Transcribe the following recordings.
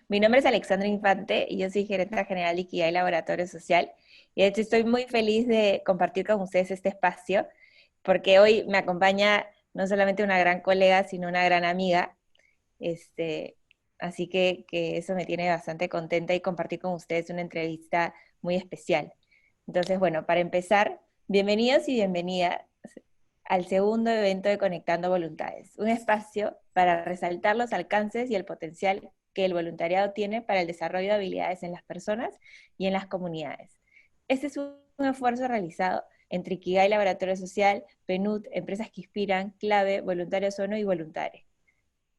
Mi nombre es Alexandra Infante y yo soy gerente general de Ikigai Laboratorio Social. Y de hecho estoy muy feliz de compartir con ustedes este espacio, porque hoy me acompaña no solamente una gran colega, sino una gran amiga. Este, Así que eso me tiene bastante contenta y compartir con ustedes una entrevista muy especial. Entonces, bueno, para empezar, bienvenidos y bienvenidas al segundo evento de Conectando Voluntades, un espacio para resaltar los alcances y el potencial que el voluntariado tiene para el desarrollo de habilidades en las personas y en las comunidades. Este es un esfuerzo realizado entre Ikigai Laboratorio Social, PNUD, Empresas que Inspiran, Clave, Voluntarios ONU y Voluntarios.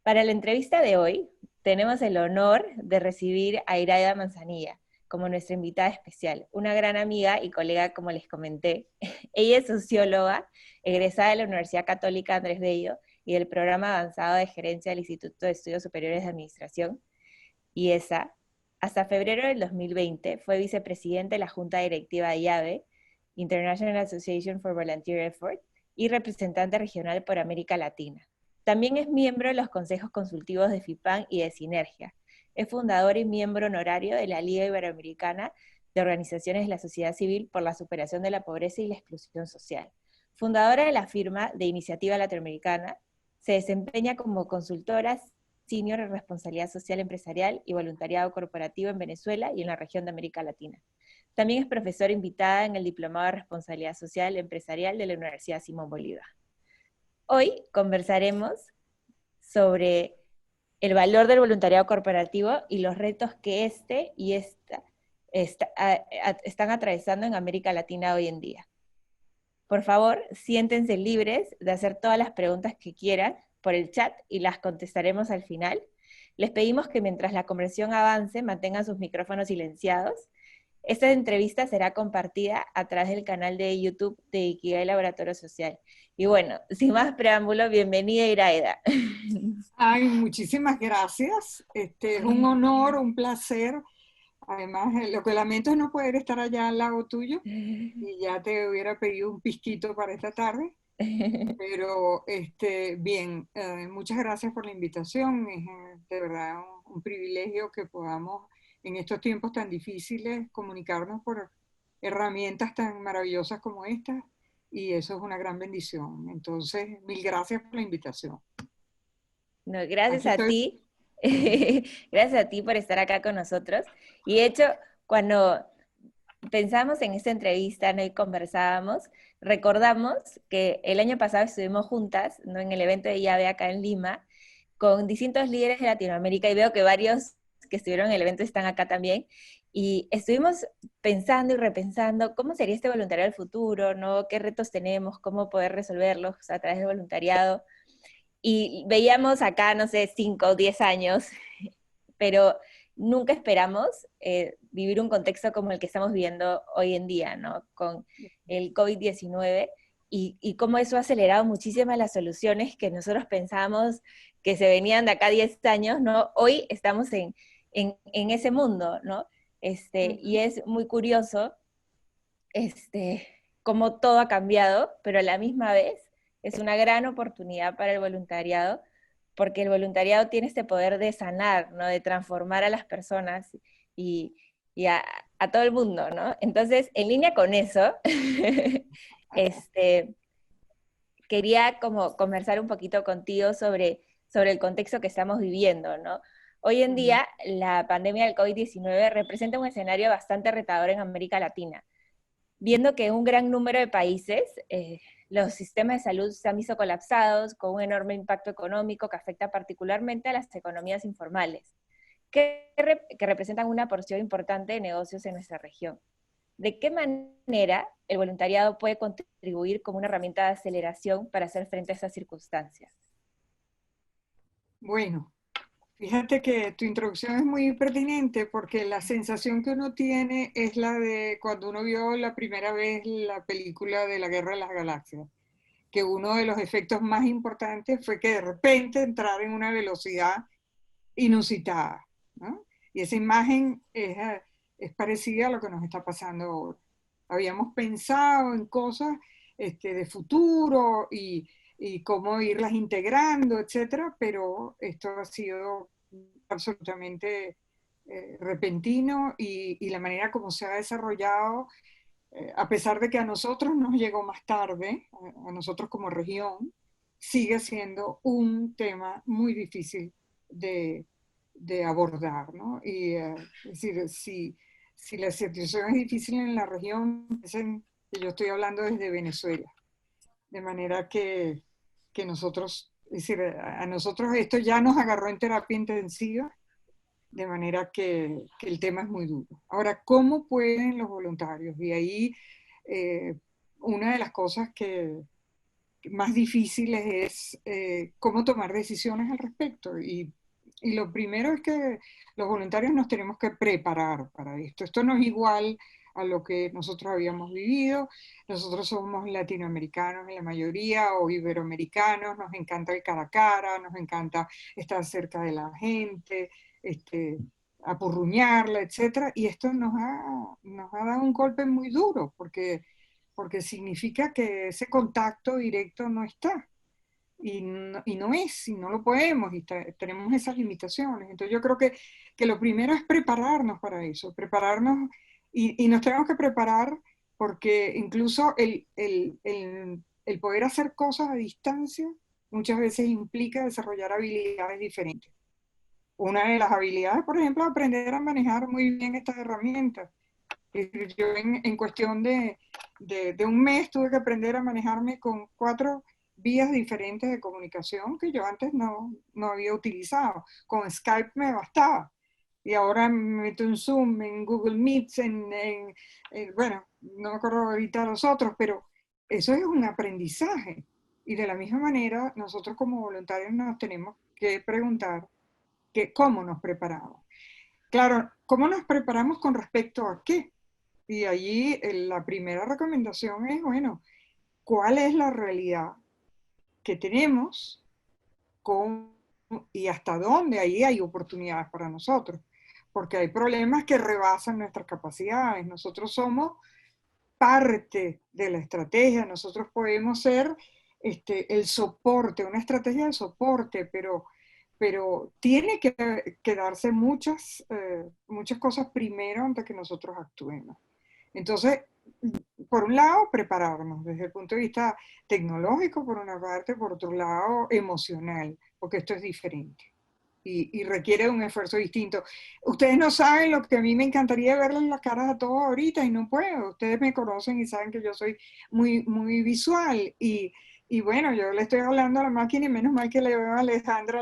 Para la entrevista de hoy, tenemos el honor de recibir a Iraida Manzanilla como nuestra invitada especial, una gran amiga y colega, como les comenté. Ella es socióloga, egresada de la Universidad Católica Andrés Bello y del Programa Avanzado de Gerencia del Instituto de Estudios Superiores de Administración, IESA. Hasta febrero del 2020 fue vicepresidente de la Junta Directiva de IAVE, International Association for Volunteer Effort, y representante regional por América Latina. También es miembro de los consejos consultivos de FIPAN y de Sinergia. Es fundador y miembro honorario de la Liga Iberoamericana de Organizaciones de la Sociedad Civil por la Superación de la Pobreza y la Exclusión Social. Fundadora de la firma de Iniciativa Latinoamericana, se desempeña como consultora senior en responsabilidad social empresarial y voluntariado corporativo en Venezuela y en la región de América Latina. También es profesora invitada en el Diplomado de Responsabilidad Social Empresarial de la Universidad Simón Bolívar. Hoy conversaremos sobre el valor del voluntariado corporativo y los retos que están atravesando en América Latina hoy en día. Por favor, siéntense libres de hacer todas las preguntas que quieran por el chat y las contestaremos al final. Les pedimos que mientras la conversación avance mantengan sus micrófonos silenciados. Esta entrevista será compartida a través del canal de YouTube de Ikigai Laboratorio Social. Y bueno, sin más preámbulo, bienvenida Iraida. Ay, muchísimas gracias. Es un honor, un placer. Además, lo que lamento es no poder estar allá al lado tuyo y ya te hubiera pedido un pisquito para esta tarde. Pero, bien, muchas gracias por la invitación. Es de verdad un privilegio que podamos en estos tiempos tan difíciles comunicarnos por herramientas tan maravillosas como esta y eso es una gran bendición. Entonces, mil gracias por la invitación. No, gracias Aquí a estoy. ti, gracias a ti por estar acá con nosotros. Y de hecho, cuando pensamos en esta entrevista, ¿no? Y conversábamos, recordamos que el año pasado estuvimos juntas, ¿no? En el evento de Llave acá en Lima, con distintos líderes de Latinoamérica, y veo que varios que estuvieron en el evento están acá también, y estuvimos pensando y repensando cómo sería este voluntariado del futuro, ¿no? ¿Qué retos tenemos? ¿Cómo poder resolverlos a través del voluntariado? Y veíamos acá, no sé, 5 o 10 años, pero nunca esperamos vivir un contexto como el que estamos viviendo hoy en día, ¿no? Con el COVID-19 y cómo eso ha acelerado muchísimas las soluciones que nosotros pensábamos que se venían de acá a 10 años, ¿no? Hoy estamos en ese mundo, ¿no? Y es muy curioso cómo todo ha cambiado, pero a la misma vez es una gran oportunidad para el voluntariado, porque el voluntariado tiene este poder de sanar, ¿no? De transformar a las personas y, y a todo el mundo, ¿no? Entonces, en línea con eso, este, quería como conversar un poquito contigo sobre el contexto que estamos viviendo, ¿no? Hoy en Ujú. día, la pandemia del COVID-19 representa un escenario bastante retador en América Latina, viendo que en un gran número de países los sistemas de salud se han visto colapsados con un enorme impacto económico que afecta particularmente a las economías informales, que representan una porción importante de negocios en nuestra región. ¿De qué manera el voluntariado puede contribuir como una herramienta de aceleración para hacer frente a estas circunstancias? Bueno, fíjate que tu introducción es muy pertinente porque la sensación que uno tiene es la de cuando uno vio la primera vez la película de la Guerra de las Galaxias, que uno de los efectos más importantes fue que de repente entrara en una velocidad inusitada, ¿no? Y esa imagen es parecida a lo que nos está pasando ahora. Habíamos pensado en cosas de futuro y cómo irlas integrando, etcétera, pero esto ha sido absolutamente repentino y la manera como se ha desarrollado, a pesar de que a nosotros nos llegó más tarde, a nosotros como región, sigue siendo un tema muy difícil de, de abordar, ¿no? Y es decir, si la situación es difícil en la región, piensen que yo estoy hablando desde Venezuela, de manera que nosotros, es decir, a nosotros esto ya nos agarró en terapia intensiva, de manera que el tema es muy duro. Ahora, ¿cómo pueden los voluntarios? Y ahí una de las cosas que más difíciles es cómo tomar decisiones al respecto. Y lo primero es que los voluntarios nos tenemos que preparar para esto. Esto no es igual a lo que nosotros habíamos vivido. Nosotros somos latinoamericanos en la mayoría o iberoamericanos, nos encanta el cara a cara, nos encanta estar cerca de la gente, este, apurruñarla, etcétera. Y esto nos ha dado un golpe muy duro porque significa que ese contacto directo no está. Y no es, y no lo podemos, tenemos esas limitaciones. Entonces yo creo que lo primero es prepararnos para eso, prepararnos, y nos tenemos que preparar porque incluso el poder hacer cosas a distancia muchas veces implica desarrollar habilidades diferentes. Una de las habilidades, por ejemplo, es aprender a manejar muy bien estas herramientas. Yo en cuestión de un mes tuve que aprender a manejarme con 4 vías diferentes de comunicación que yo antes no había utilizado. Con Skype me bastaba. Y ahora me meto en Zoom, en Google Meets, bueno, no me acuerdo ahorita los otros, pero eso es un aprendizaje. Y de la misma manera, nosotros como voluntarios nos tenemos que preguntar que cómo nos preparamos. Claro, ¿cómo nos preparamos con respecto a qué? Y allí la primera recomendación es, bueno, ¿cuál es la realidad que tenemos con, y hasta dónde ahí hay oportunidades para nosotros? Porque hay problemas que rebasan nuestras capacidades. Nosotros somos parte de la estrategia, nosotros podemos ser el soporte, una estrategia de soporte, pero tiene que darse muchas cosas primero antes que nosotros actuemos. Entonces, por un lado, prepararnos desde el punto de vista tecnológico, por una parte, por otro lado, emocional, porque esto es diferente y requiere un esfuerzo distinto. Ustedes no saben lo que a mí me encantaría verles las caras a todos ahorita y no puedo. Ustedes me conocen y saben que yo soy muy visual y bueno, yo le estoy hablando a la máquina y menos mal que le veo a Alexandra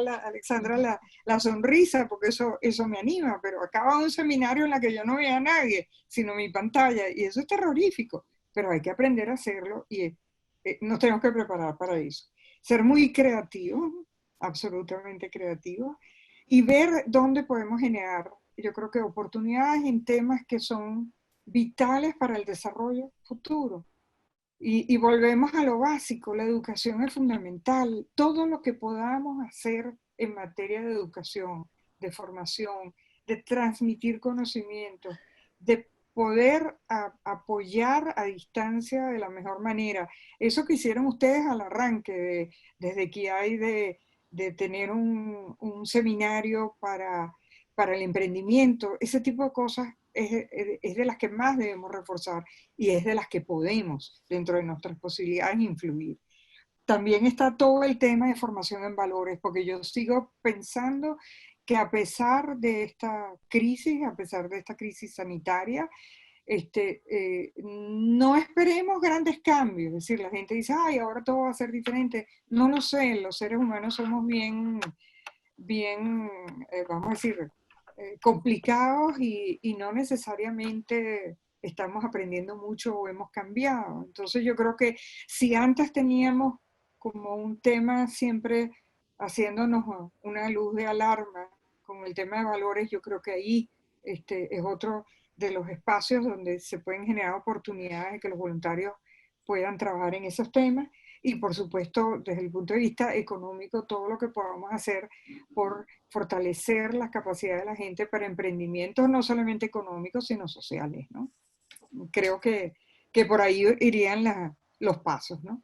la sonrisa, porque eso me anima, pero acaba un seminario en la que yo no veía a nadie, sino mi pantalla, y eso es terrorífico, pero hay que aprender a hacerlo y nos tenemos que preparar para eso. Ser muy creativos, absolutamente creativos, y ver dónde podemos generar, yo creo que oportunidades en temas que son vitales para el desarrollo futuro. Y volvemos a lo básico, la educación es fundamental. Todo lo que podamos hacer en materia de educación, de formación, de transmitir conocimiento, de poder apoyar a distancia de la mejor manera. Eso que hicieron ustedes al arranque, desde que hay de tener un seminario para el emprendimiento, ese tipo de cosas es de las que más debemos reforzar y es de las que podemos, dentro de nuestras posibilidades, influir. También está todo el tema de formación en valores, porque yo sigo pensando que a pesar de esta crisis, a pesar de esta crisis sanitaria, no esperemos grandes cambios. Es decir, la gente dice, ay, ahora todo va a ser diferente. No lo sé, los seres humanos somos bien, vamos a decir, complicados y no necesariamente estamos aprendiendo mucho o hemos cambiado. Entonces yo creo que si antes teníamos como un tema siempre haciéndonos una luz de alarma con el tema de valores, yo creo que ahí es otro de los espacios donde se pueden generar oportunidades de que los voluntarios puedan trabajar en esos temas y por supuesto desde el punto de vista económico todo lo que podamos hacer por fortalecer las capacidades de la gente para emprendimientos no solamente económicos, sino sociales, ¿no? Creo que por ahí irían los pasos, ¿no?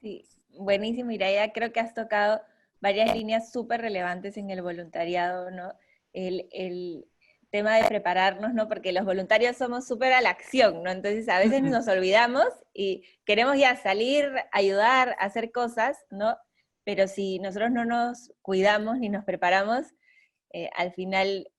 Sí, buenísimo, Iraya. Creo que has tocado varias líneas súper relevantes en el voluntariado, ¿no? El tema de prepararnos, ¿no? Porque los voluntarios somos súper a la acción, ¿no? Entonces a veces nos olvidamos y queremos ya salir, ayudar, hacer cosas, ¿no? Pero si nosotros no nos cuidamos ni nos preparamos, al final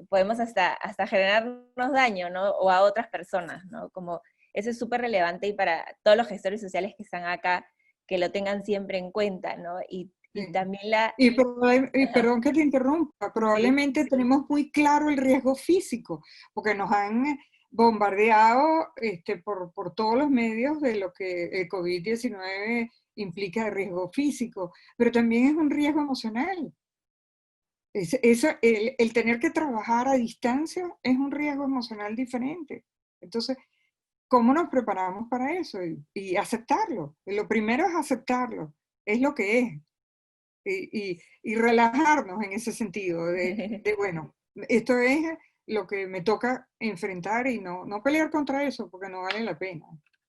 podemos hasta generarnos daño, ¿no? O a otras personas, ¿no? Como eso es súper relevante y para todos los gestores sociales que están acá, que lo tengan siempre en cuenta, ¿no? Y Sí. también la... Y perdón que te interrumpa, Sí, probablemente tenemos muy claro el riesgo físico, porque nos han bombardeado por todos los medios de lo que el COVID-19 implica de riesgo físico, pero también es un riesgo emocional. El tener que trabajar a distancia es un riesgo emocional diferente. Entonces, ¿cómo nos preparamos para eso? Y aceptarlo. Lo primero es aceptarlo, es lo que es. Y relajarnos en ese sentido, bueno, esto es lo que me toca enfrentar y no pelear contra eso porque no vale la pena.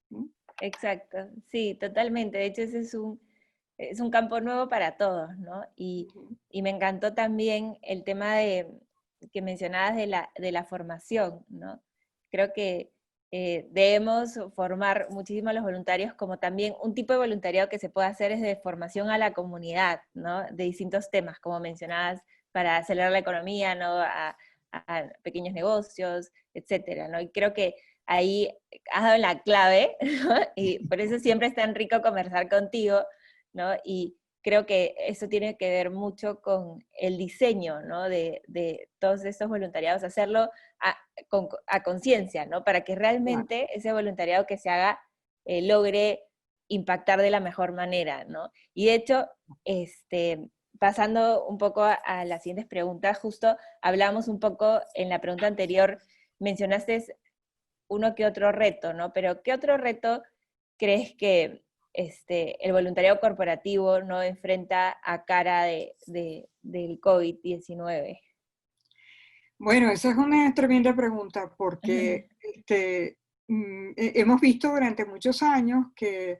¿No? exacto, sí, totalmente. De hecho, ese es un campo nuevo para todos, ¿no? Ujú. Y me encantó también el tema que mencionabas de la formación, ¿no? Creo que debemos formar muchísimo a los voluntarios, como también un tipo de voluntariado que se puede hacer es de formación a la comunidad, ¿no? De distintos temas, como mencionabas, para acelerar la economía, ¿no? A pequeños negocios, etcétera, ¿no? Y creo que ahí has dado la clave, ¿no? Y por eso siempre es tan rico conversar contigo, ¿no? Y creo que eso tiene que ver mucho con el diseño, ¿no? De todos estos voluntariados, hacerlo a conciencia, ¿no? Para que Claro. realmente ese voluntariado que se haga logre impactar de la mejor manera, ¿no? Y de hecho, pasando un poco a las siguientes preguntas, justo hablamos un poco en la pregunta anterior, mencionaste uno que otro reto, ¿no? Pero ¿qué otro reto crees que el voluntariado corporativo no enfrenta a cara del COVID-19? Bueno, esa es una tremenda pregunta porque hemos visto durante muchos años que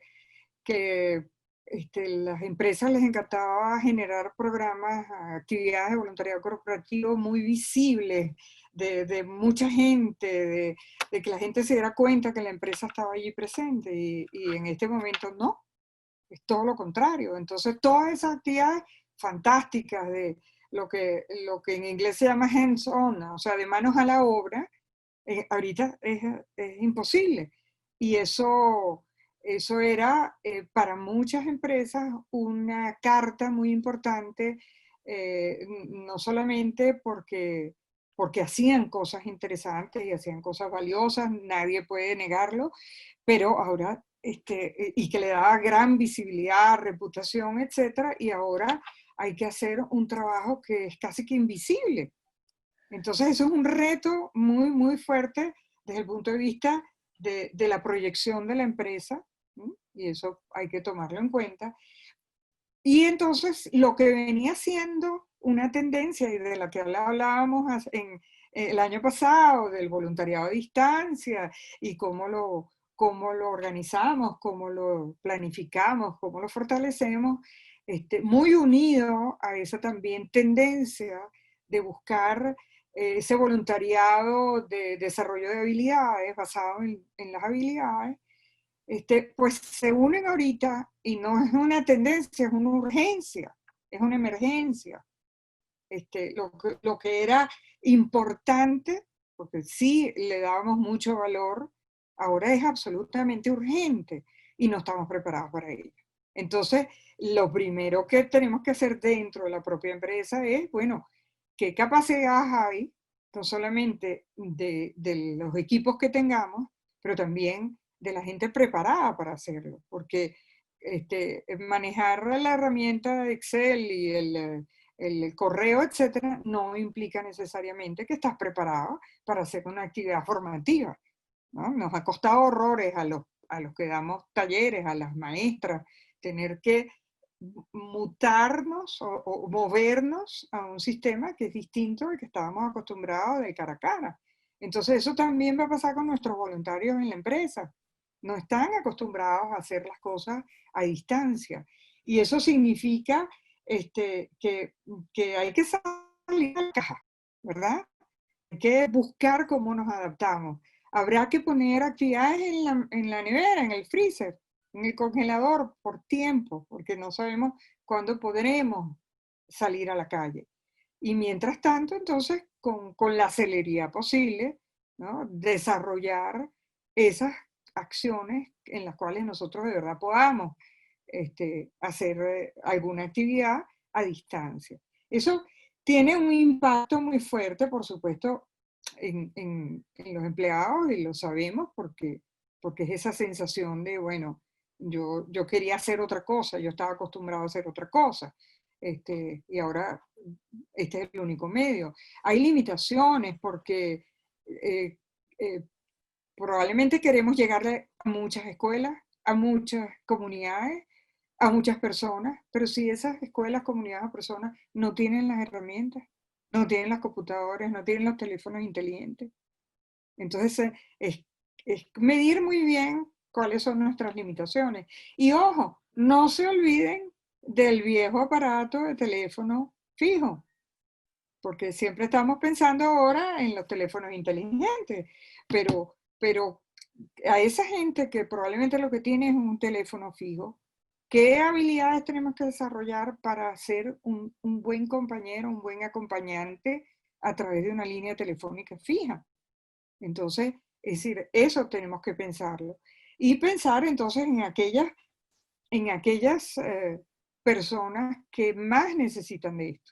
las empresas les encantaba generar programas, actividades de voluntariado corporativo muy visibles, de mucha gente, de que la gente se diera cuenta que la empresa estaba allí presente y en este momento no, es todo lo contrario. Entonces todas esas actividades fantásticas de lo que en inglés se llama hands-on, o sea, de manos a la obra, ahorita es imposible. Y eso era para muchas empresas una carta muy importante, no solamente porque hacían cosas interesantes y hacían cosas valiosas, nadie puede negarlo, pero ahora, y que le daba gran visibilidad, reputación, etcétera, y ahora hay que hacer un trabajo que es casi que invisible. Entonces, eso es un reto muy, muy fuerte desde el punto de vista de la proyección de la empresa, ¿sí? Y eso hay que tomarlo en cuenta. Y entonces, lo que venía siendo una tendencia y de la que hablábamos el año pasado, del voluntariado a distancia y cómo lo organizamos, cómo lo planificamos, cómo lo fortalecemos, muy unido a esa también tendencia de buscar ese voluntariado de desarrollo de habilidades, basado en las habilidades, pues se unen ahorita y no es una tendencia, es una urgencia, es una emergencia. Lo que era importante, porque sí le dábamos mucho valor, ahora es absolutamente urgente y no estamos preparados para ello. Entonces, lo primero que tenemos que hacer dentro de la propia empresa es, bueno, ¿qué capacidades hay? No solamente de los equipos que tengamos, pero también de la gente preparada para hacerlo, porque manejar la herramienta de Excel y el correo, etcétera, no implica necesariamente que estás preparado para hacer una actividad formativa, ¿no? Nos ha costado horrores a los que damos talleres, a las maestras, tener que mutarnos o movernos a un sistema que es distinto al que estábamos acostumbrados de cara a cara. Entonces eso también va a pasar con nuestros voluntarios en la empresa. No están acostumbrados a hacer las cosas a distancia. Y eso significa que hay que salir de la caja, ¿verdad? Hay que buscar cómo nos adaptamos. Habrá que poner actividades en la nevera, en el freezer, en el congelador por tiempo, porque no sabemos cuándo podremos salir a la calle. Y mientras tanto, entonces, con la celeridad posible, ¿no? Desarrollar esas acciones en las cuales nosotros de verdad podamos hacer alguna actividad a distancia. Eso tiene un impacto muy fuerte, por supuesto, en los empleados, y lo sabemos porque es esa sensación de, bueno, yo quería hacer otra cosa, yo estaba acostumbrado a hacer otra cosa, y ahora este es el único medio. Hay limitaciones porque eh, eh, probablemente queremos llegarle a muchas escuelas, a muchas comunidades, a muchas personas, pero si esas escuelas, comunidades o personas no tienen las herramientas, no tienen las computadoras, no tienen los teléfonos inteligentes, entonces es medir muy bien cuáles son nuestras limitaciones. Y ojo, no se olviden del viejo aparato de teléfono fijo, porque siempre estamos pensando ahora en los teléfonos inteligentes, pero a esa gente que probablemente lo que tiene es un teléfono fijo, ¿qué habilidades tenemos que desarrollar para ser un buen compañero, un buen acompañante a través de una línea telefónica fija? Entonces, es decir, eso tenemos que pensarlo. Y pensar entonces en aquellas personas que más necesitan de esto.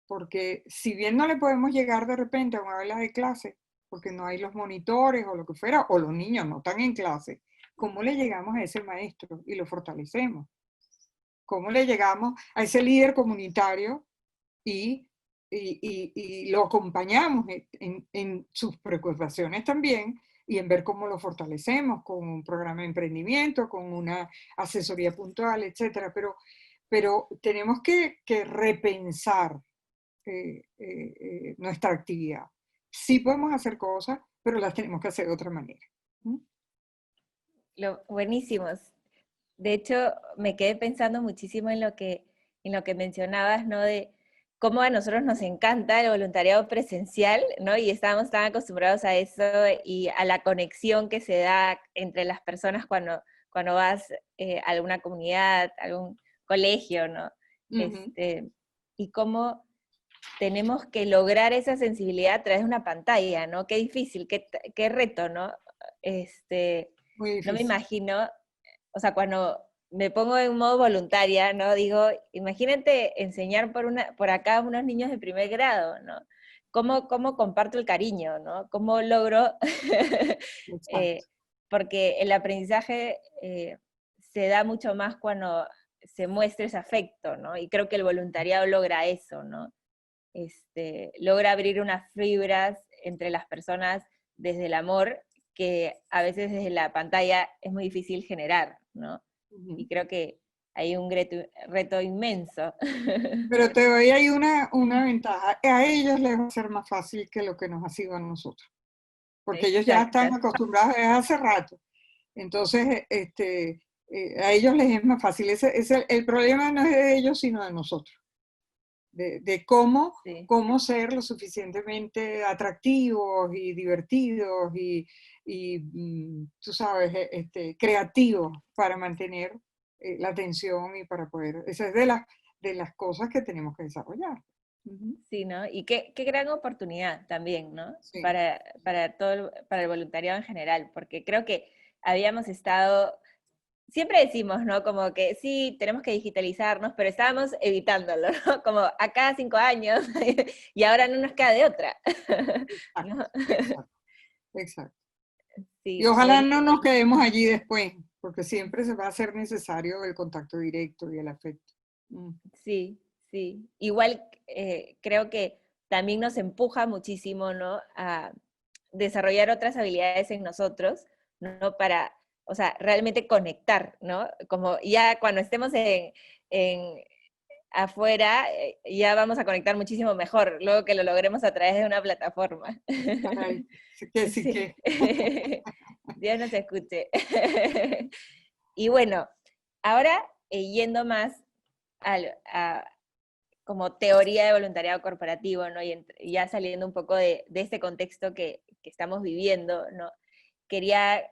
Porque si bien no le podemos llegar de repente a una aula de clase, porque no hay los monitores o lo que fuera, o los niños no están en clase, ¿cómo le llegamos a ese maestro y lo fortalecemos? ¿Cómo le llegamos a ese líder comunitario y, y lo acompañamos en sus preocupaciones también y en ver cómo lo fortalecemos con un programa de emprendimiento, con una asesoría puntual, etcétera? Pero tenemos que repensar nuestra actividad. Sí podemos hacer cosas, pero las tenemos que hacer de otra manera. ¿Mm? Buenísimos. De hecho, me quedé pensando muchísimo en lo que mencionabas, ¿no? De cómo a nosotros nos encanta el voluntariado presencial, ¿no? Y estábamos tan acostumbrados a eso y a la conexión que se da entre las personas cuando vas a alguna comunidad, a algún colegio, ¿no? Ujú. Y cómo tenemos que lograr esa sensibilidad a través de una pantalla, ¿no? Qué difícil, qué reto, ¿no? Muy No me difícil. imagino, o sea, cuando me pongo en modo voluntaria, ¿no? Digo, imagínate enseñar por acá a unos niños de primer grado, ¿no? ¿Cómo comparto el cariño, ¿no? ¿Cómo logro? Exacto. eh, porque el aprendizaje se da mucho más cuando se muestra ese afecto, ¿no? Y creo que el voluntariado logra eso, ¿no? Logra abrir unas fibras entre las personas desde el amor que a veces desde la pantalla es muy difícil generar, ¿no? Ujú. Y creo que hay un reto inmenso. Pero te doy ahí una ventaja. A ellos les va a ser más fácil que lo que nos ha sido a nosotros, porque ellos ya están Exacto. acostumbrados desde hace rato. Entonces, a ellos les es más fácil. El problema no es de ellos, sino de nosotros. De Sí. cómo ser lo suficientemente atractivos y divertidos tú sabes, creativos para mantener la atención y para poder, esa es de las cosas que tenemos que desarrollar. Ujú. Sí, ¿no? Y qué gran oportunidad también, ¿no? Sí, Para todo, para el voluntariado en general, porque creo que habíamos estado siempre decimos, ¿no? Como que sí, tenemos que digitalizarnos, pero estábamos evitándolo, ¿no? Como a cada 5 años y ahora no nos queda de otra, exacto, ¿no? exacto, exacto. Y Sí, ojalá no nos buenísimo. quedemos allí después, porque siempre se va a hacer necesario el contacto directo y el afecto. Mm. Sí, sí. Igual creo que también nos empuja muchísimo, ¿no? A desarrollar otras habilidades en nosotros, ¿no? Para, o sea, realmente conectar, ¿no? Como ya cuando estemos en afuera, ya vamos a conectar muchísimo mejor, luego que lo logremos a través de una plataforma. Caray, sí que sí Sí. que. Dios nos escuche. Y bueno, ahora yendo más como teoría de voluntariado corporativo, ¿no? Y ya saliendo un poco de este contexto que estamos viviendo, ¿no? Quería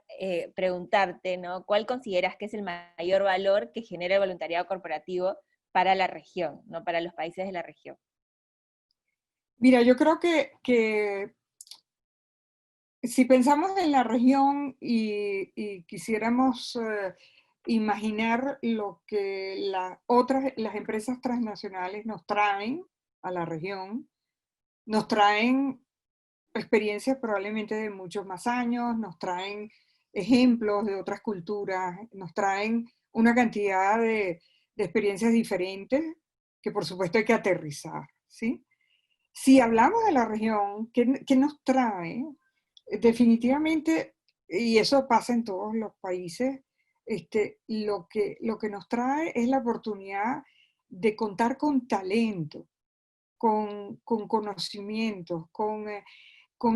preguntarte, ¿no? ¿Cuál consideras que es el mayor valor que genera el voluntariado corporativo para la región, ¿no? Para los países de la región? Mira, yo creo que si pensamos en la región y quisiéramos imaginar lo que las empresas transnacionales nos traen a la región, nos traen experiencias probablemente de muchos más años, nos traen ejemplos de otras culturas, nos traen una cantidad de experiencias diferentes que por supuesto hay que aterrizar, ¿sí? Si hablamos de la región, ¿qué nos trae? Definitivamente, y eso pasa en todos los países, lo que nos trae es la oportunidad de contar con talento, con conocimientos, con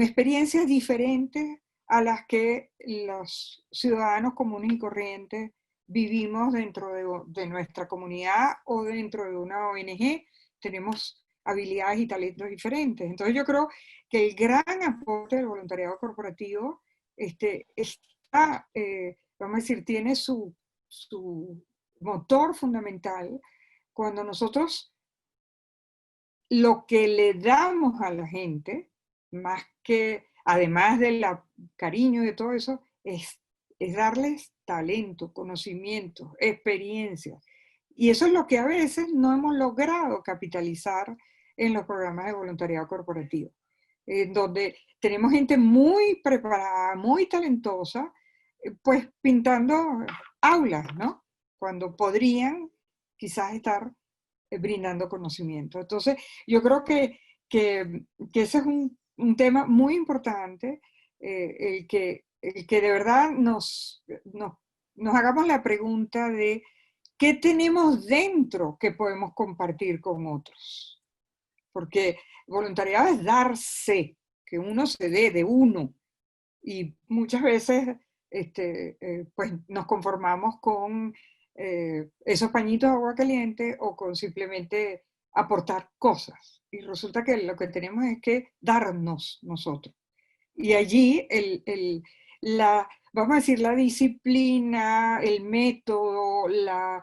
experiencias diferentes a las que los ciudadanos comunes y corrientes vivimos dentro de nuestra comunidad o dentro de una ONG. Tenemos habilidades y talentos diferentes. Entonces yo creo que el gran aporte del voluntariado corporativo está, vamos a decir, tiene su motor fundamental cuando nosotros lo que le damos a la gente, más que, además del cariño y de todo eso, es darles talento, conocimiento, experiencia. Y eso es lo que a veces no hemos logrado capitalizar en los programas de voluntariado corporativo, en donde tenemos gente muy preparada, muy talentosa, pues pintando aulas, ¿no? Cuando podrían quizás estar brindando conocimiento. Entonces, yo creo que ese es un tema muy importante, el que de verdad nos hagamos la pregunta de qué tenemos dentro que podemos compartir con otros. Porque voluntariado es darse, que uno se dé de uno. Y muchas veces pues nos conformamos con esos pañitos de agua caliente o con simplemente aportar cosas. Y resulta que lo que tenemos es que darnos nosotros. Y allí vamos a decir, la disciplina, el método, la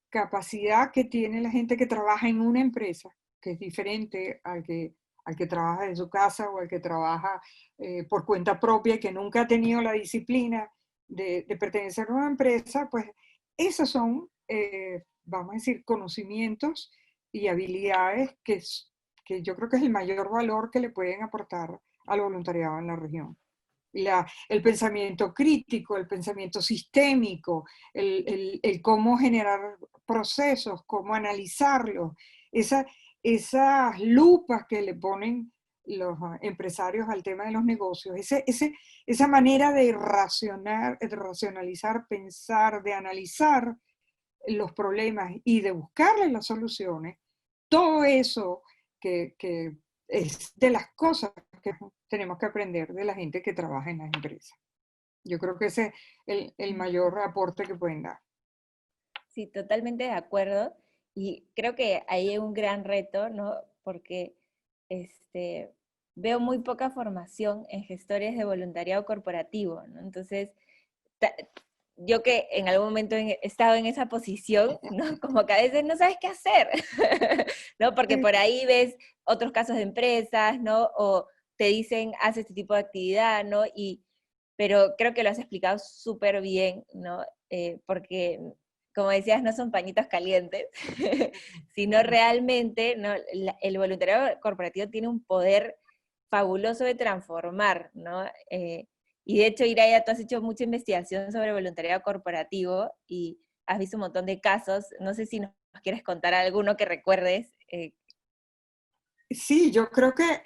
capacidad que tiene la gente que trabaja en una empresa, que es diferente al que trabaja en su casa o al que trabaja por cuenta propia y que nunca ha tenido la disciplina de pertenecer a una empresa, pues esos son, vamos a decir, conocimientos y habilidades que yo creo que es el mayor valor que le pueden aportar al voluntariado en la región. El pensamiento crítico, el pensamiento sistémico, el cómo generar procesos, cómo analizarlos, esas lupas que le ponen los empresarios al tema de los negocios, esa manera de racionalizar, pensar, de analizar los problemas y de buscarles las soluciones, todo eso que es de las cosas que tenemos que aprender de la gente que trabaja en las empresas. Yo creo que ese es el mayor aporte que pueden dar. Sí, totalmente de acuerdo. Y creo que ahí hay un gran reto, ¿no? Porque veo muy poca formación en gestores de voluntariado corporativo, ¿no? Entonces, yo que en algún momento he estado en esa posición, ¿no? Como que a veces no sabes qué hacer, ¿no? Porque por ahí ves otros casos de empresas, ¿no? O te dicen, haz este tipo de actividad, ¿no? Pero creo que lo has explicado súper bien, ¿no? Porque, como decías, no son pañitos calientes, sino realmente, ¿no? El voluntariado corporativo tiene un poder fabuloso de transformar, ¿no? Y de hecho, Iraya, tú has hecho mucha investigación sobre voluntariado corporativo y has visto un montón de casos. No sé si nos quieres contar alguno que recuerdes. Sí, yo creo que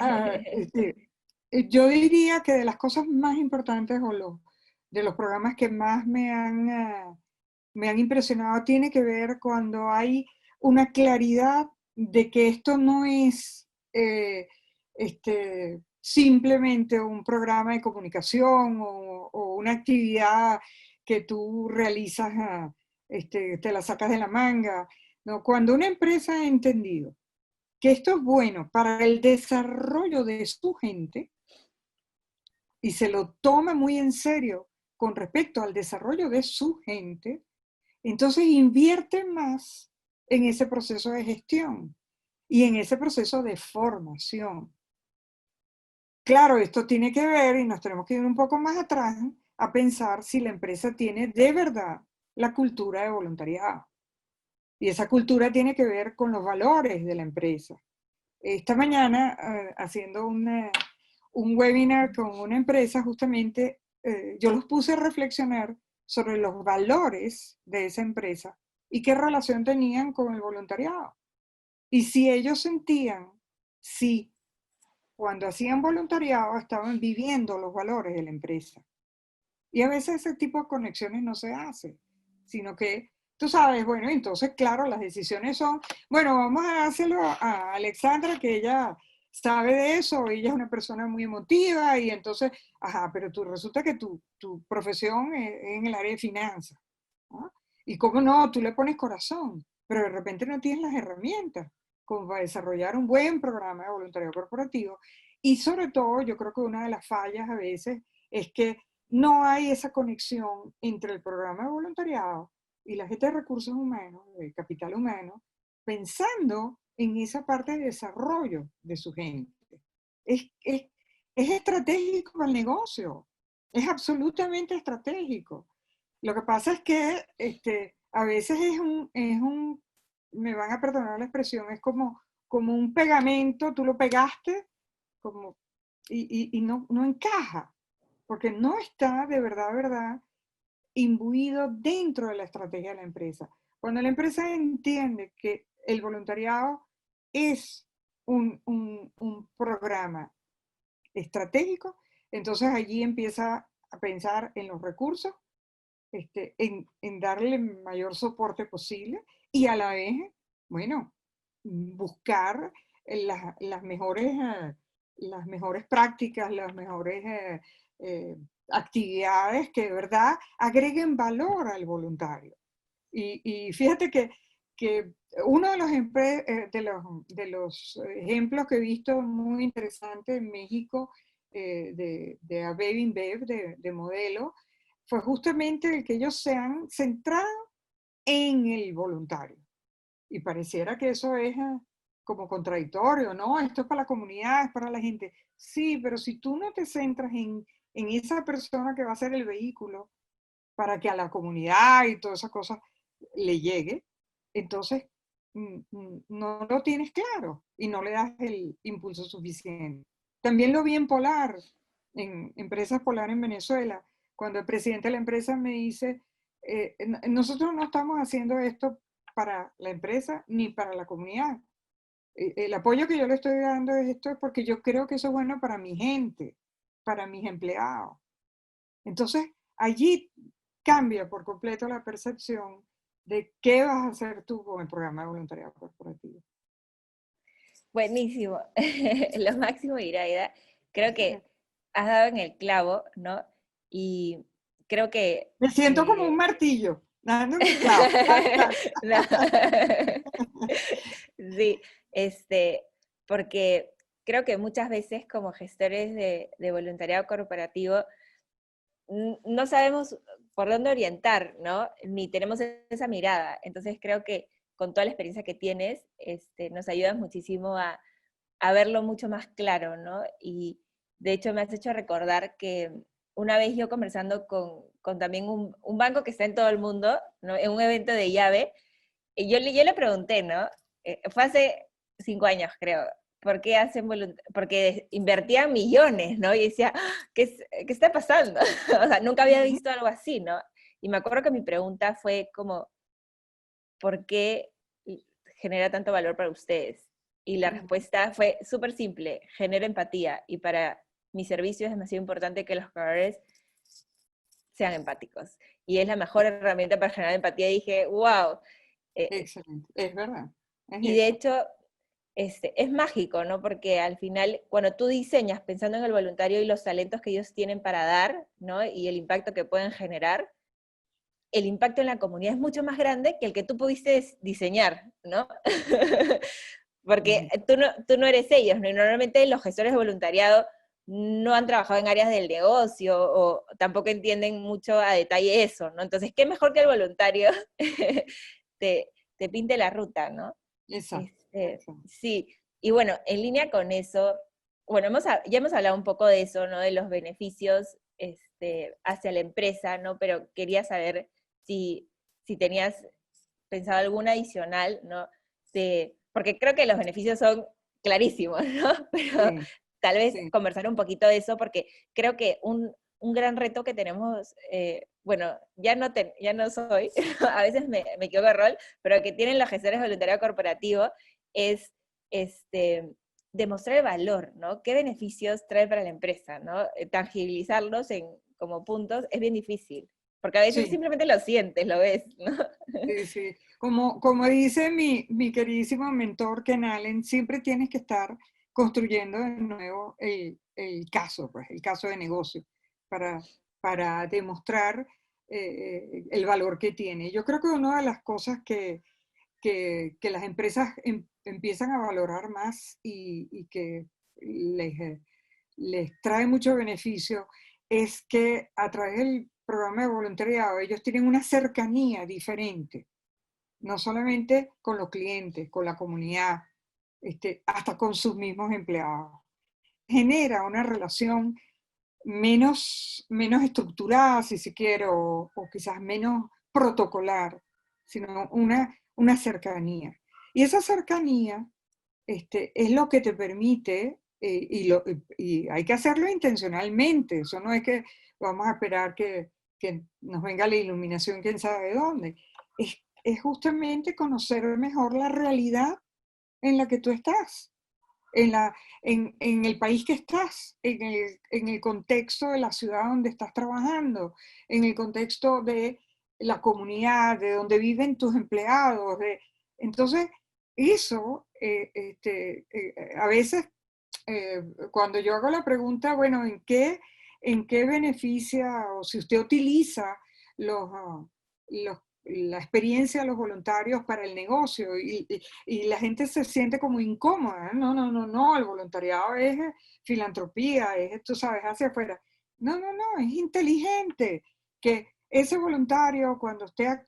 yo diría que de las cosas más importantes de los programas que más me han impresionado tiene que ver cuando hay una claridad de que esto no es simplemente un programa de comunicación o una actividad que tú realizas, te la sacas de la manga. ¿No? Cuando una empresa ha entendido que esto es bueno para el desarrollo de su gente y se lo toma muy en serio con respecto al desarrollo de su gente, entonces invierte más en ese proceso de gestión y en ese proceso de formación. Claro, esto tiene que ver, y nos tenemos que ir un poco más atrás, a pensar si la empresa tiene de verdad la cultura de voluntariado. Y esa cultura tiene que ver con los valores de la empresa. Esta mañana, haciendo un webinar con una empresa, justamente yo los puse a reflexionar sobre los valores de esa empresa y qué relación tenían con el voluntariado. Y si ellos sentían, si cuando hacían voluntariado estaban viviendo los valores de la empresa. Y a veces ese tipo de conexiones no se hace, sino que tú sabes, bueno, entonces claro, las decisiones son, bueno, vamos a dárselo a Alexandra, que ella sabe de eso, ella es una persona muy emotiva y entonces, ajá, pero tú resulta que tu profesión es en el área de finanzas, ¿no? Y cómo no, tú le pones corazón, pero de repente no tienes las herramientas como para desarrollar un buen programa de voluntariado corporativo. Y sobre todo, yo creo que una de las fallas a veces es que no hay esa conexión entre el programa de voluntariado y la gente de recursos humanos, de capital humano, pensando en esa parte de desarrollo de su gente. Es, es, es estratégico para el negocio, es absolutamente estratégico. Lo que pasa es que a veces me van a perdonar la expresión, es como un pegamento, tú lo pegaste como, y no encaja porque no está de verdad, imbuido dentro de la estrategia de la empresa. Cuando la empresa entiende que el voluntariado es un programa estratégico, entonces allí empieza a pensar en los recursos, en darle el mayor soporte posible y a la vez, bueno, buscar las mejores prácticas, las mejores actividades que de verdad agreguen valor al voluntario. Y fíjate que uno de los ejemplos que he visto muy interesante en México de Abev InBev, de modelo, fue justamente el que ellos se han centrado en el voluntario. Y pareciera que eso es como contradictorio, ¿no? Esto es para la comunidad, es para la gente. Sí, pero si tú no te centras en esa persona que va a ser el vehículo para que a la comunidad y todas esas cosas le llegue, entonces no lo tienes claro y no le das el impulso suficiente. También lo vi en Polar, en Empresas Polar en Venezuela, cuando el presidente de la empresa me dice, nosotros no estamos haciendo esto para la empresa ni para la comunidad. El apoyo que yo le estoy dando es esto porque yo creo que eso es bueno para mi gente, para mis empleados. Entonces, allí cambia por completo la percepción de qué vas a hacer tú con el programa de voluntariado corporativo. Buenísimo. Lo máximo, Iraida. Creo que has dado en el clavo, ¿no? Y creo que... Me siento como un martillo, dando en el clavo. No. Sí, porque creo que muchas veces como gestores de voluntariado corporativo no sabemos por dónde orientar, ¿no? Ni tenemos esa mirada. Entonces creo que con toda la experiencia que tienes, nos ayudas muchísimo a verlo mucho más claro, ¿no? Y de hecho me has hecho recordar que una vez yo conversando con también un banco que está en todo el mundo, ¿no? En un evento de llave, y yo le pregunté, ¿no? Fue hace 5 años, creo. ¿Por qué hacen Porque invertían millones, ¿no? Y decía, "Ah, ¿qué está pasando?" O sea, nunca había visto algo así, ¿no? Y me acuerdo que mi pregunta fue como, ¿por qué genera tanto valor para ustedes? Y la respuesta fue súper simple, genera empatía. Y para mi servicio es demasiado importante que los jugadores sean empáticos. Y es la mejor herramienta para generar empatía. Y dije, wow. Excelente, es verdad, es Y de eso. hecho, es mágico, ¿no? Porque al final, cuando tú diseñas pensando en el voluntario y los talentos que ellos tienen para dar, ¿no? Y el impacto que pueden generar, el impacto en la comunidad es mucho más grande que el que tú pudiste diseñar, ¿no? porque tú no eres ellos, ¿no? Y normalmente los gestores de voluntariado no han trabajado en áreas del negocio o tampoco entienden mucho a detalle eso, ¿no? Entonces, ¿qué mejor que el voluntario te pinte la ruta, ¿no? Exacto, exacto. Sí, y bueno, en línea con eso, bueno, ya hemos hablado un poco de eso, ¿no? De los beneficios hacia la empresa, ¿no? Pero quería saber si tenías pensado alguna adicional, ¿no? Porque creo que los beneficios son clarísimos, ¿no? Pero Sí, tal vez sí. conversar un poquito de eso, porque creo que un gran reto que tenemos, bueno, ya no soy, a veces me equivoco de rol, pero que tienen los gestores de voluntariado corporativo es demostrar el valor, ¿no? ¿Qué beneficios trae para la empresa, ¿no? Tangibilizarlos como puntos es bien difícil, porque a veces Sí, simplemente lo sientes, lo ves, ¿no? sí, sí. Como dice mi queridísimo mentor Ken Allen, siempre tienes que estar construyendo de nuevo el caso, pues, el caso de negocio, para, para demostrar el valor que tiene. Yo creo que una de las cosas que las empresas empiezan a valorar más y que les trae mucho beneficio es que a través del programa de voluntariado ellos tienen una cercanía diferente, no solamente con los clientes, con la comunidad, hasta con sus mismos empleados. Genera una relación menos estructurada, si se quiere, o quizás menos protocolar, sino una cercanía. Y esa cercanía es lo que te permite, y hay que hacerlo intencionalmente, eso no es que vamos a esperar que nos venga la iluminación, quién sabe de dónde. Es justamente conocer mejor la realidad en la que tú estás, en, la, en el país que estás, en el contexto de la ciudad donde estás trabajando, en el contexto de la comunidad, de donde viven tus empleados. Entonces, eso, a veces, cuando yo hago la pregunta, bueno, en qué beneficia o si usted utiliza la experiencia de los voluntarios para el negocio y la gente se siente como incómoda? No, no, no, no, el voluntariado es filantropía, es, tú sabes, hacia afuera. No, no, no, es inteligente que ese voluntario cuando esté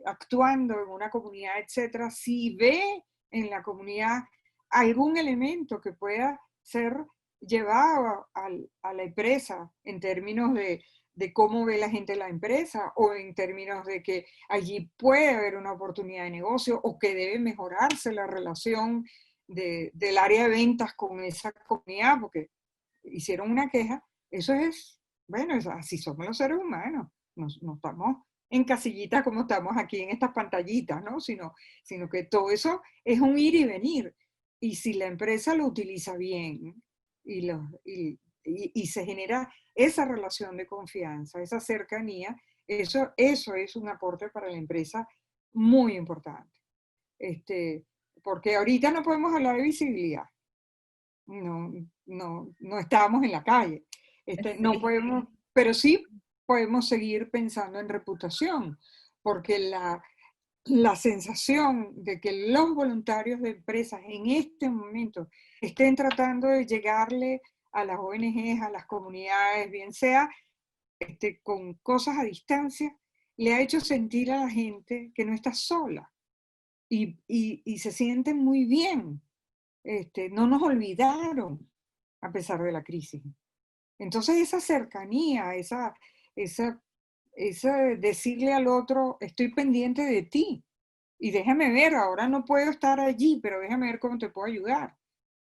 actuando en una comunidad, etcétera, si ve en la comunidad algún elemento que pueda ser llevado a la empresa en términos de cómo ve la gente la empresa o en términos de que allí puede haber una oportunidad de negocio o que debe mejorarse la relación del área de ventas con esa comunidad porque hicieron una queja. Eso es, bueno, así somos los seres humanos. No estamos en casillitas como estamos aquí en estas pantallitas, ¿no? Sino que todo eso es un ir y venir. Y si la empresa lo utiliza bien y se genera esa relación de confianza, esa cercanía, eso es un aporte para la empresa muy importante. Porque ahorita no podemos hablar de visibilidad. No, no estábamos en la calle. No Sí. podemos, pero sí podemos seguir pensando en reputación, porque la sensación de que los voluntarios de empresas en este momento estén tratando de llegarle a las ONGs, a las comunidades, bien sea con cosas a distancia, le ha hecho sentir a la gente que no está sola y se sienten muy bien. No nos olvidaron a pesar de la crisis. Entonces esa cercanía, esa decirle al otro, estoy pendiente de ti y déjame ver, ahora no puedo estar allí, pero déjame ver cómo te puedo ayudar.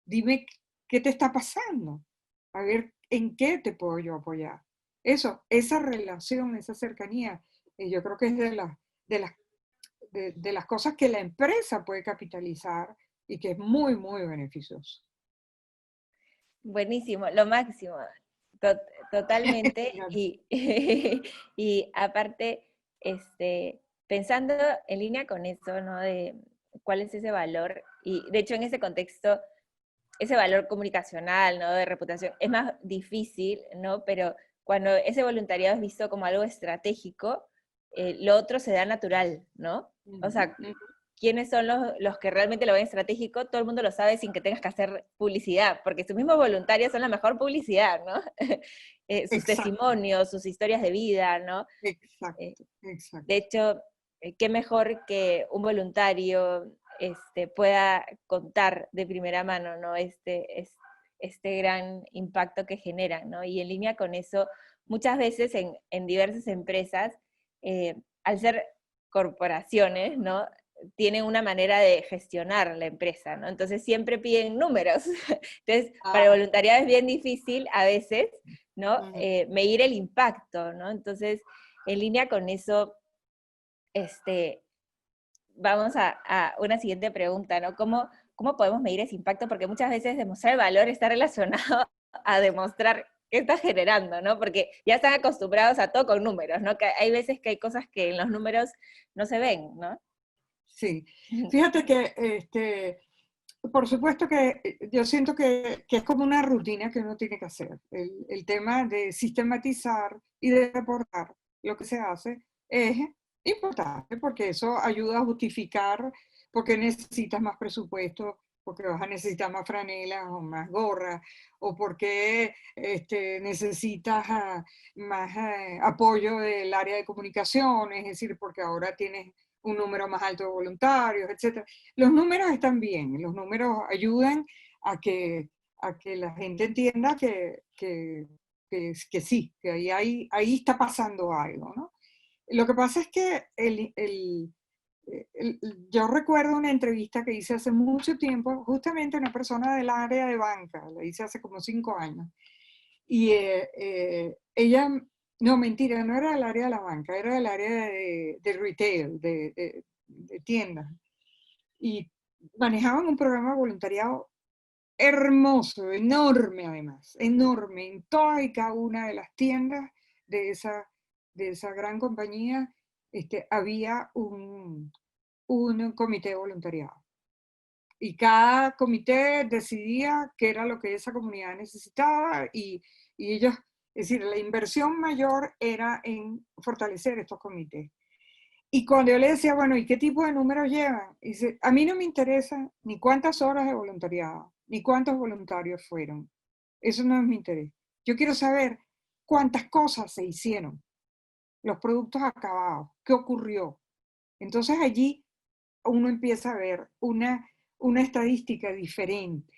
Dime qué te está pasando, a ver en qué te puedo yo apoyar. Esa relación, esa cercanía, yo creo que es de las, de las cosas que la empresa puede capitalizar y que es muy, muy beneficioso. Buenísimo, lo máximo, to- totalmente. Y aparte, pensando en línea con eso, ¿no? De cuál es ese valor, y de hecho en ese contexto, ese valor comunicacional, ¿no? De reputación, es más difícil, ¿no? Pero cuando ese voluntariado es visto como algo estratégico, lo otro se da natural, ¿no? O Ujú, sea, ujú. quiénes son los que realmente lo ven estratégico, todo el mundo lo sabe sin que tengas que hacer publicidad, porque sus mismos voluntarios son la mejor publicidad, ¿no? Sus Exacto, testimonios, sus historias de vida, ¿no? Eh, exacto, de exacto. hecho, qué mejor que un voluntario pueda contar de primera mano, ¿no? Este gran impacto que generan, ¿no? Y en línea con eso, muchas veces en diversas empresas, al ser corporaciones, ¿no? Tienen una manera de gestionar la empresa, ¿no? Entonces siempre piden números. Entonces, para el Ah, voluntariado es bien difícil a veces, ¿no? ujú. Medir el impacto, ¿no? Entonces, en línea con eso, este, vamos a una siguiente pregunta, ¿no? ¿Cómo podemos medir ese impacto? Porque muchas veces demostrar el valor está relacionado a demostrar qué está generando, ¿no? Porque ya están acostumbrados a todo con números, ¿no? Que hay veces que hay cosas que en los números no se ven, ¿no? Sí. Fíjate que, por supuesto que yo siento que es como una rutina que uno tiene que hacer. El tema de sistematizar y de reportar lo que se hace es importante porque eso ayuda a justificar por qué necesitas más presupuesto, porque vas a necesitar más franelas o más gorras, o porque necesitas más apoyo del área de comunicaciones, es decir, porque ahora tienes un número más alto de voluntarios, etcétera. Los números están bien, los números ayudan a que la gente entienda que sí, que ahí está pasando algo, ¿no? Lo que pasa es que yo recuerdo una entrevista que hice hace mucho tiempo, justamente a una persona del área de banca, la hice hace como 5 años, y ella, no, mentira, no era del área de la banca, era del área de retail, de tiendas. Y manejaban un programa de voluntariado hermoso, enorme además, enorme. En toda y cada una de las tiendas de esa gran compañía había un comité de voluntariado. Y cada comité decidía qué era lo que esa comunidad necesitaba y ellos, es decir, la inversión mayor era en fortalecer estos comités. Y cuando yo le decía, bueno, ¿y qué tipo de números llevan? Dice, a mí no me interesa ni cuántas horas de voluntariado, ni cuántos voluntarios fueron. Eso no es mi interés. Yo quiero saber cuántas cosas se hicieron, los productos acabados, qué ocurrió. Entonces allí uno empieza a ver una estadística diferente.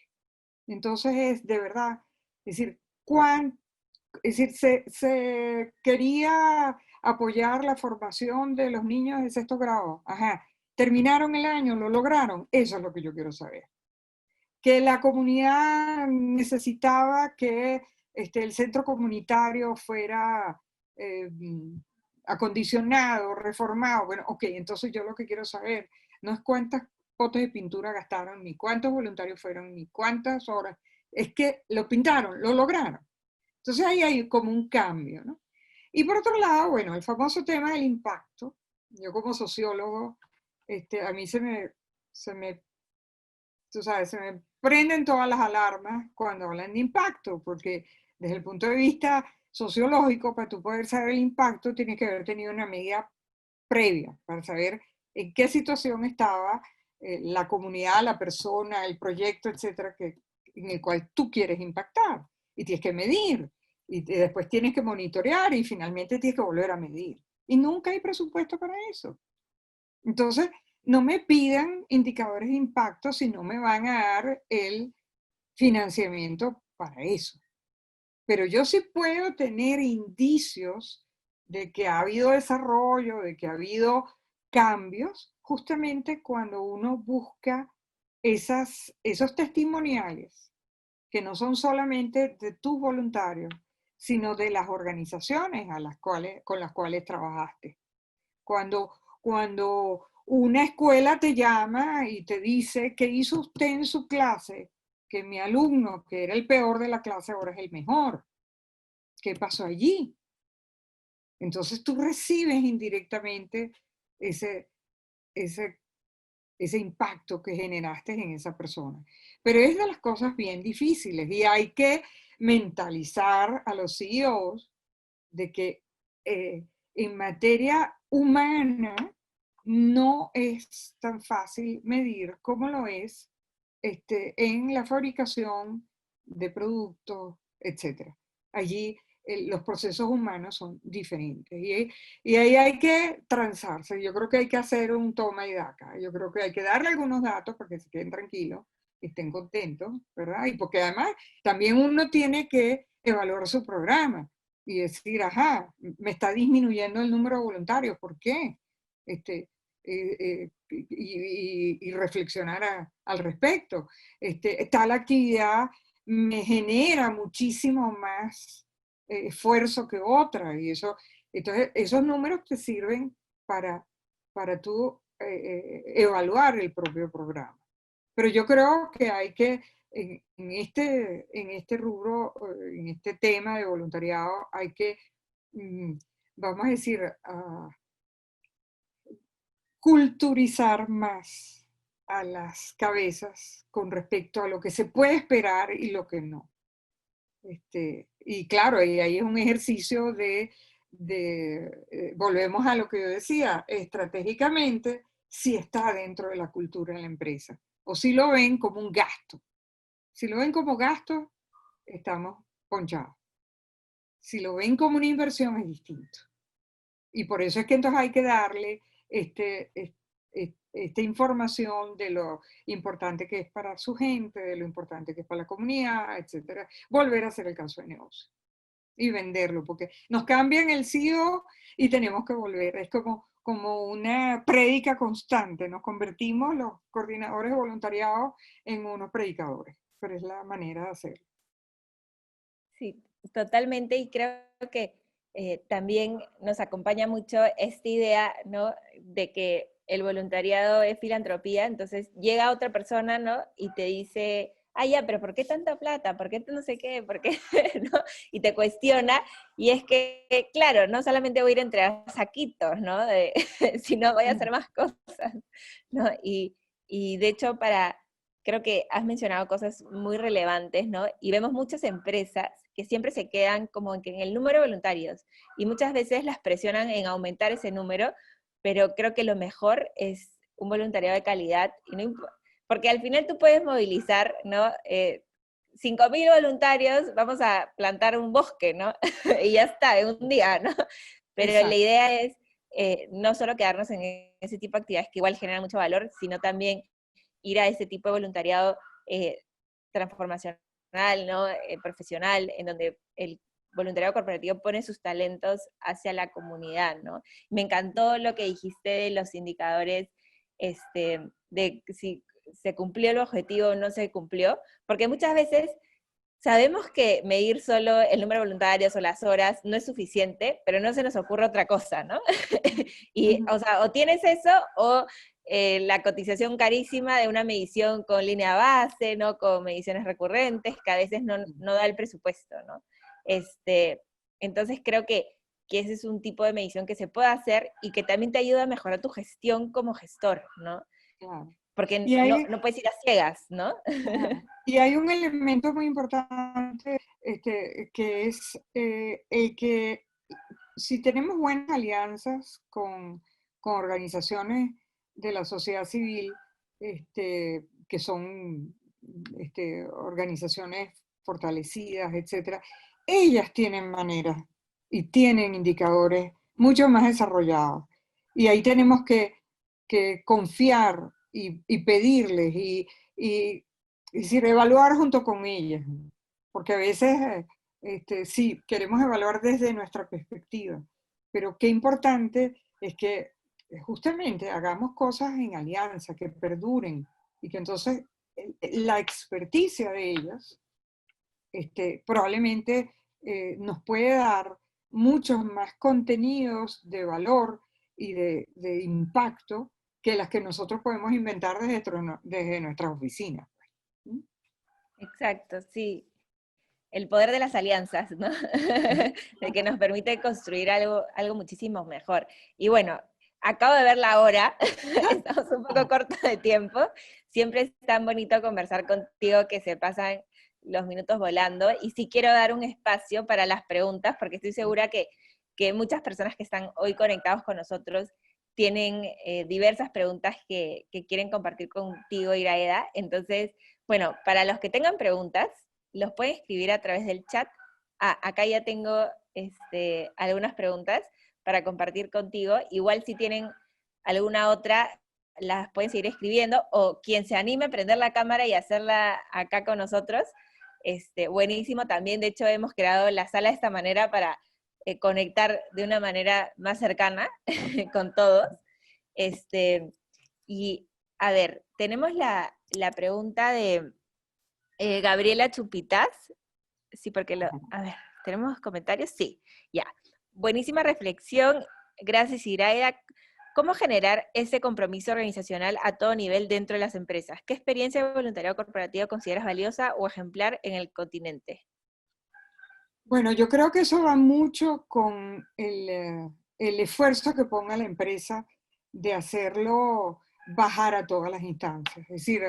Entonces es de verdad, es decir, es decir, se quería apoyar la formación de los niños de sexto grado. Ajá, terminaron el año, lo lograron. Eso es lo que yo quiero saber. Que la comunidad necesitaba que el centro comunitario fuera eh, acondicionado, reformado. Bueno, ok, entonces yo lo que quiero saber no es cuántas potes de pintura gastaron, ni cuántos voluntarios fueron, ni cuántas horas. Es que lo pintaron, lo lograron. Entonces ahí hay como un cambio, ¿no? Y por otro lado, bueno, el famoso tema del impacto. Yo como sociólogo, a mí se me, tú sabes, se me prenden todas las alarmas cuando hablan de impacto, porque desde el punto de vista sociológico, para tú poder saber el impacto, tienes que haber tenido una medida previa para saber en qué situación estaba la comunidad, la persona, el proyecto, etcétera, en el cual tú quieres impactar. Y tienes que medir, y después tienes que monitorear, y finalmente tienes que volver a medir. Y nunca hay presupuesto para eso. Entonces, no me pidan indicadores de impacto si no me van a dar el financiamiento para eso. Pero yo sí puedo tener indicios de que ha habido desarrollo, de que ha habido cambios, justamente cuando uno busca esos testimoniales, que no son solamente de tus voluntarios, sino de las organizaciones con las cuales trabajaste. Cuando una escuela te llama y te dice, ¿qué hizo usted en su clase? Que mi alumno, que era el peor de la clase, ahora es el mejor. ¿Qué pasó allí? Entonces tú recibes indirectamente ese, ese, ese impacto que generaste en esa persona. Pero es de las cosas bien difíciles y hay que mentalizar a los CEOs de que en materia humana no es tan fácil medir como lo es en la fabricación de productos, etcétera. Allí los procesos humanos son diferentes y ahí hay que transarse. Yo creo que hay que hacer un toma y daca. Yo creo que hay que darle algunos datos para que se queden tranquilos, estén contentos, ¿verdad? Y porque además también uno tiene que evaluar su programa y decir, ajá, me está disminuyendo el número de voluntarios, ¿por qué? Y reflexionar al respecto. Tal actividad me genera muchísimo más esfuerzo que otra, y eso, entonces esos números te sirven para, para tú evaluar el propio programa. Pero yo creo que hay que, en este rubro, en este tema de voluntariado, hay que, mm, vamos a decir, culturizar más a las cabezas con respecto a lo que se puede esperar y lo que no. Y claro, y ahí es un ejercicio volvemos a lo que yo decía, estratégicamente, si está dentro de la cultura de la empresa, o si lo ven como un gasto. Si lo ven como gasto, estamos ponchados. Si lo ven como una inversión, es distinto. Y por eso es que entonces hay que darle esta información de lo importante que es para su gente, de lo importante que es para la comunidad, etcétera. Volver a hacer el caso de negocio y venderlo, porque nos cambian el CEO y tenemos que volver. Es como una prédica constante. Nos convertimos los coordinadores de voluntariado en unos predicadores, pero es la manera de hacerlo. Sí, totalmente, y creo que también nos acompaña mucho esta idea, ¿no? De que el voluntariado es filantropía, entonces llega otra persona, ¿no? Y te dice, ah, ya, pero ¿por qué tanta plata? ¿Por qué no sé qué? ¿Por qué? ¿No? Y te cuestiona, y es que, claro, no solamente voy a ir a entregar saquitos, ¿no? Sino voy a hacer más cosas, ¿no? Y de hecho, creo que has mencionado cosas muy relevantes, ¿no? Y vemos muchas empresas que siempre se quedan como en el número de voluntarios y muchas veces las presionan en aumentar ese número, pero creo que lo mejor es un voluntariado de calidad, y no porque al final tú puedes movilizar, ¿no? 5.000 voluntarios, vamos a plantar un bosque, ¿no? Y ya está, en un día, ¿no? Pero la Exacto. idea es no solo quedarnos en ese tipo de actividades que igual generan mucho valor, sino también ir a ese tipo de voluntariado transformacional, ¿no? Profesional, en donde el voluntariado corporativo pone sus talentos hacia la comunidad, ¿no? Me encantó lo que dijiste de los indicadores, de si se cumplió el objetivo o no se cumplió, porque muchas veces sabemos que medir solo el número de voluntarios o las horas no es suficiente, pero no se nos ocurre otra cosa, ¿no? Y, o sea, o tienes eso o la cotización carísima de una medición con línea base, ¿no? Con mediciones recurrentes, que a veces no da el presupuesto, ¿no? Entonces creo que ese es un tipo de medición que se puede hacer y que también te ayuda a mejorar tu gestión como gestor, ¿no? Claro. Porque Y hay, no puedes ir a ciegas, ¿no? y hay un elemento muy importante que es el que si tenemos buenas alianzas con organizaciones de la sociedad civil, que son organizaciones fortalecidas, etcétera, ellas tienen maneras y tienen indicadores mucho más desarrollados. Y ahí tenemos que confiar y pedirles y decir, evaluar junto con ellas. Porque a veces sí, queremos evaluar desde nuestra perspectiva, pero qué importante es que justamente hagamos cosas en alianza, que perduren y que entonces la experticia de ellas probablemente nos puede dar muchos más contenidos de valor y de impacto que las que nosotros podemos inventar desde nuestras oficinas. ¿Mm? Exacto, sí. El poder de las alianzas, ¿no? De que nos permite construir algo muchísimo mejor. Y bueno, acabo de ver la hora, estamos un poco cortos de tiempo. Siempre es tan bonito conversar contigo que se pasan los minutos volando. Y sí quiero dar un espacio para las preguntas, porque estoy segura que muchas personas que están hoy conectados con nosotros tienen diversas preguntas que quieren compartir contigo, Iraida. Entonces, bueno, para los que tengan preguntas, los pueden escribir a través del chat. Acá ya tengo algunas preguntas para compartir contigo. Igual si tienen alguna otra, las pueden seguir escribiendo, o quien se anime a prender la cámara y hacerla acá con nosotros, buenísimo también. De hecho, hemos creado la sala de esta manera para conectar de una manera más cercana con todos. Y a ver, tenemos la pregunta de Gabriela Chupitas. Sí, porque a ver, ¿tenemos comentarios? Sí, ya. Buenísima reflexión. Gracias, Iraida. ¿Cómo generar ese compromiso organizacional a todo nivel dentro de las empresas? ¿Qué experiencia de voluntariado corporativo consideras valiosa o ejemplar en el continente? Bueno, yo creo que eso va mucho con el esfuerzo que ponga la empresa de hacerlo bajar a todas las instancias. Es decir,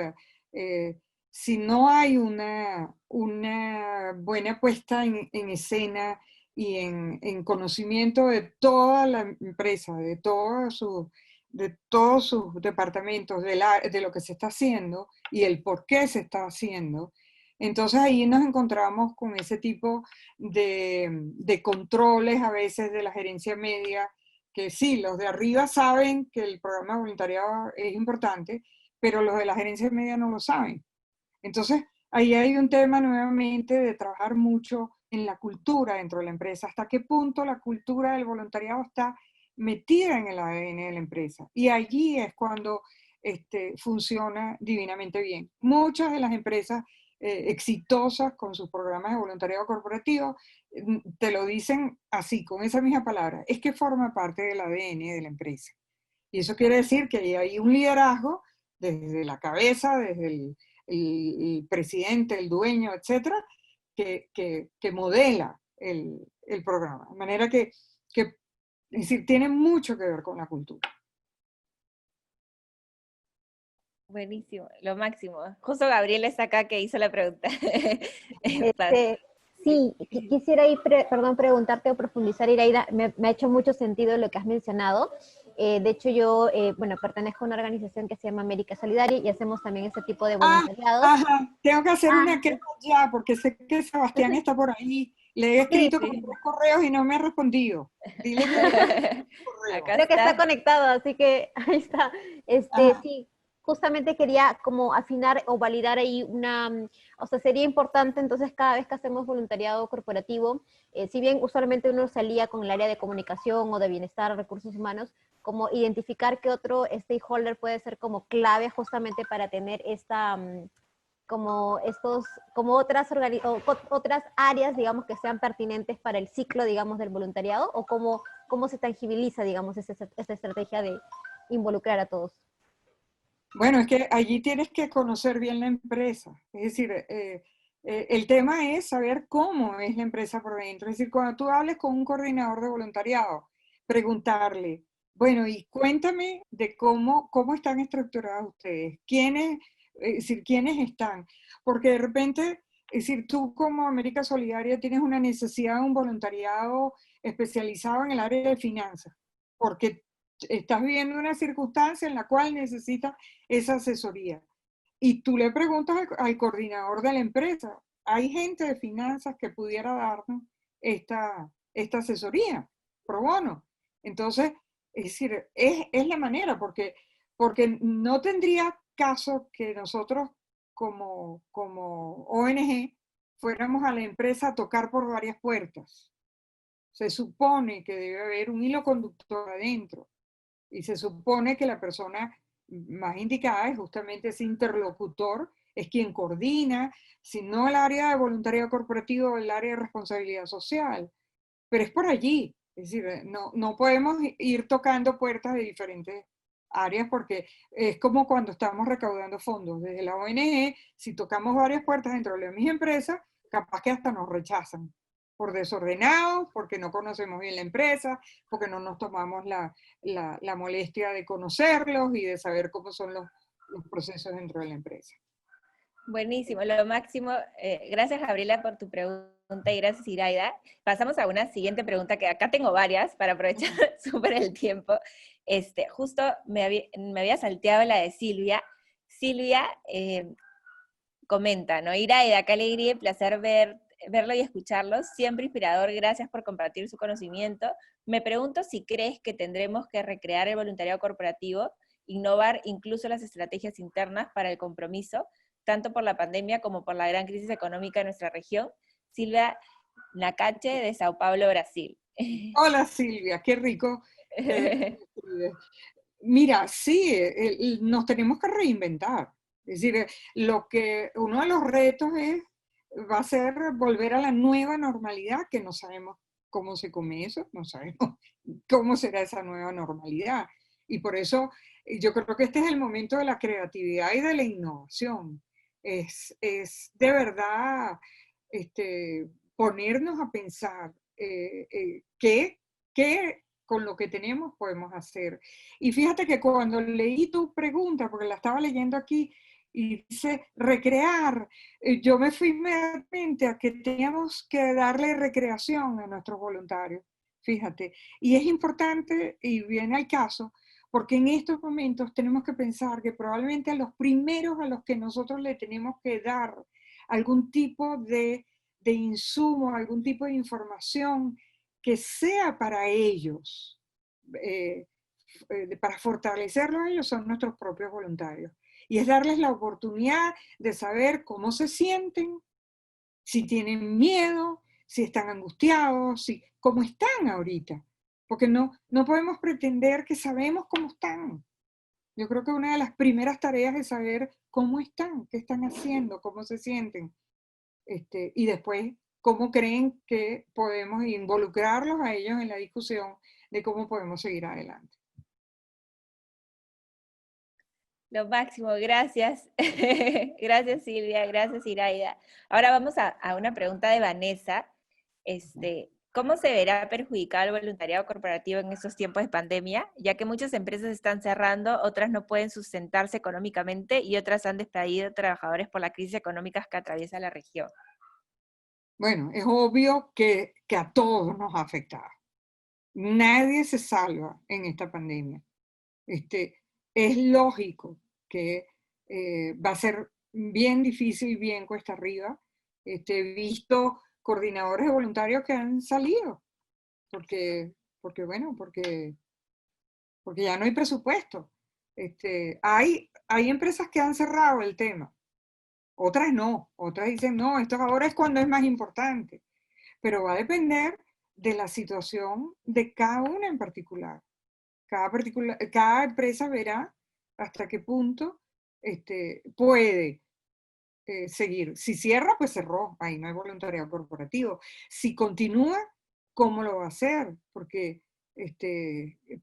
eh, si no hay una buena puesta en escena y en conocimiento de toda la empresa, de todos sus departamentos, de lo que se está haciendo y el por qué se está haciendo, entonces ahí nos encontramos con ese tipo de controles a veces de la gerencia media, que sí, los de arriba saben que el programa de voluntariado es importante, pero los de la gerencia media no lo saben. Entonces, ahí hay un tema nuevamente de trabajar mucho en la cultura dentro de la empresa, hasta qué punto la cultura del voluntariado está metida en el ADN de la empresa. Y allí es cuando funciona divinamente bien. Muchas de las empresas exitosas con sus programas de voluntariado corporativo te lo dicen así, con esa misma palabra, es que forma parte del ADN de la empresa. Y eso quiere decir que ahí hay un liderazgo desde la cabeza, desde el presidente, el dueño, etcétera, que modela el programa. De manera que, es decir, tiene mucho que ver con la cultura. Buenísimo, lo máximo. Justo Gabriela está acá que hizo la pregunta. Este, sí, quisiera perdón, preguntarte o profundizar, Iraida, me ha hecho mucho sentido lo que has mencionado. De hecho, yo, bueno, pertenezco a una organización que se llama América Solidaria y hacemos también ese tipo de voluntariado. Ajá, tengo que hacer una queja ya, porque sé que Sebastián está por ahí. Le he escrito con 3 correos y no me ha respondido. Dile que creo que está conectado, así que ahí está. Sí, justamente quería como afinar o validar ahí o sea, sería importante entonces cada vez que hacemos voluntariado corporativo, si bien usualmente uno salía con el área de comunicación o de bienestar, recursos humanos, como identificar qué otro stakeholder puede ser como clave justamente para tener como otras áreas, digamos, que sean pertinentes para el ciclo, digamos, del voluntariado, o cómo se tangibiliza, digamos, esta estrategia de involucrar a todos. Bueno, es que allí tienes que conocer bien la empresa. Es decir, el tema es saber cómo es la empresa por dentro. Es decir, cuando tú hables con un coordinador de voluntariado, preguntarle, bueno, y cuéntame de cómo están estructurados ustedes, es decir, quiénes están. Porque de repente, es decir, tú como América Solidaria tienes una necesidad de un voluntariado especializado en el área de finanzas, porque estás viviendo una circunstancia en la cual necesitas esa asesoría. Y tú le preguntas al coordinador de la empresa, ¿hay gente de finanzas que pudiera darnos esta asesoría pro bono? Entonces, es decir, es la manera, porque no tendría caso que nosotros como ONG fuéramos a la empresa a tocar por varias puertas. Se supone que debe haber un hilo conductor adentro. Y se supone que la persona más indicada es justamente ese interlocutor, es quien coordina, si no el área de voluntariado corporativo, el área de responsabilidad social. Pero es por allí. Es decir, no podemos ir tocando puertas de diferentes áreas porque es como cuando estamos recaudando fondos. Desde la ONG, si tocamos varias puertas dentro de la misma empresa, capaz que hasta nos rechazan por desordenados, porque no conocemos bien la empresa, porque no nos tomamos la molestia de conocerlos y de saber cómo son los procesos dentro de la empresa. Buenísimo, lo máximo. Gracias, Gabriela, por tu pregunta y gracias, Iraida. Pasamos a una siguiente pregunta, que acá tengo varias para aprovechar súper el tiempo. Justo me había salteado la de Silvia. Silvia comenta, ¿no? Iraida, qué alegría y placer verlo y escucharlo, siempre inspirador, gracias por compartir su conocimiento. Me pregunto si crees que tendremos que recrear el voluntariado corporativo, innovar incluso las estrategias internas para el compromiso, tanto por la pandemia como por la gran crisis económica de nuestra región. Silvia Nakache, de Sao Paulo, Brasil. Hola Silvia, qué rico que me escribes. Mira, sí, nos tenemos que reinventar. Es decir, uno de los retos va a ser volver a la nueva normalidad, que no sabemos cómo se come eso, no sabemos cómo será esa nueva normalidad. Y por eso yo creo que este es el momento de la creatividad y de la innovación. Es de verdad ponernos a pensar qué con lo que tenemos podemos hacer. Y fíjate que cuando leí tu pregunta, porque la estaba leyendo aquí, y dice recrear, yo me fui inmediatamente a que teníamos que darle recreación a nuestros voluntarios, fíjate. Y es importante, y viene al caso, porque en estos momentos tenemos que pensar que probablemente a los primeros a los que nosotros le tenemos que dar algún tipo de insumo, algún tipo de información que sea para ellos, para fortalecerlos a ellos, son nuestros propios voluntarios. Y es darles la oportunidad de saber cómo se sienten, si tienen miedo, si están angustiados, cómo están ahorita. Porque no podemos pretender que sabemos cómo están. Yo creo que una de las primeras tareas es saber cómo están, qué están haciendo, cómo se sienten. Y después, cómo creen que podemos involucrarlos a ellos en la discusión de cómo podemos seguir adelante. Lo máximo, gracias. Gracias Silvia, gracias Iraida. Ahora vamos a una pregunta de Vanessa. ¿Cómo se verá perjudicado el voluntariado corporativo en estos tiempos de pandemia? Ya que muchas empresas están cerrando, otras no pueden sustentarse económicamente y otras han despedido trabajadores por la crisis económica que atraviesa la región. Bueno, es obvio que a todos nos ha afectado. Nadie se salva en esta pandemia. Es lógico que va a ser bien difícil, bien cuesta arriba. He visto coordinadores de voluntarios que han salido porque ya no hay presupuesto. Hay empresas que han cerrado el tema, otras no, otras dicen no, esto ahora es cuando es más importante, pero va a depender de la situación de cada una en particular. Cada empresa verá hasta qué punto puede seguir. Si cierra, pues cerró, ahí no hay voluntariado corporativo. Si continúa, ¿cómo lo va a hacer? Porque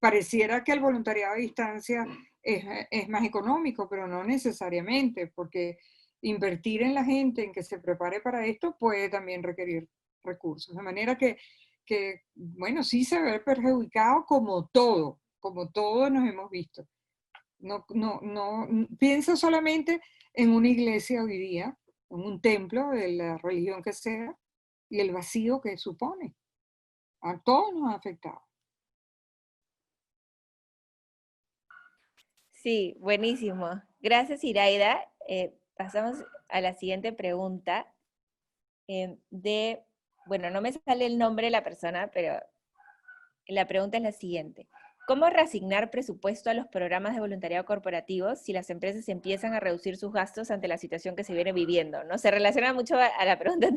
pareciera que el voluntariado a distancia es más económico, pero no necesariamente, porque invertir en la gente, en que se prepare para esto, puede también requerir recursos. De manera que bueno, sí se ve perjudicado como todo nos hemos visto. No pienso solamente en una iglesia hoy día, en un templo de la religión que sea, y el vacío que supone. A todos nos ha afectado. Sí, buenísimo. Gracias, Iraida. Pasamos a la siguiente pregunta. Bueno, no me sale el nombre de la persona, pero la pregunta es la siguiente. ¿Cómo reasignar presupuesto a los programas de voluntariado corporativo si las empresas empiezan a reducir sus gastos ante la situación que se viene viviendo? ¿No? Se relaciona mucho a la pregunta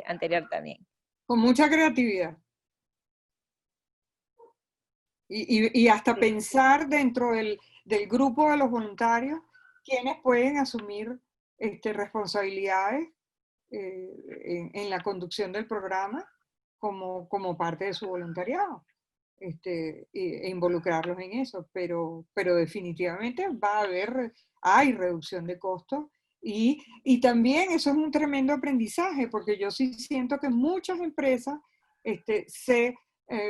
anterior también. Con mucha creatividad. Y hasta pensar dentro del grupo de los voluntarios quiénes pueden asumir responsabilidades en la conducción del programa como parte de su voluntariado. E involucrarlos en eso, pero definitivamente hay reducción de costos y también eso es un tremendo aprendizaje, porque yo sí siento que muchas empresas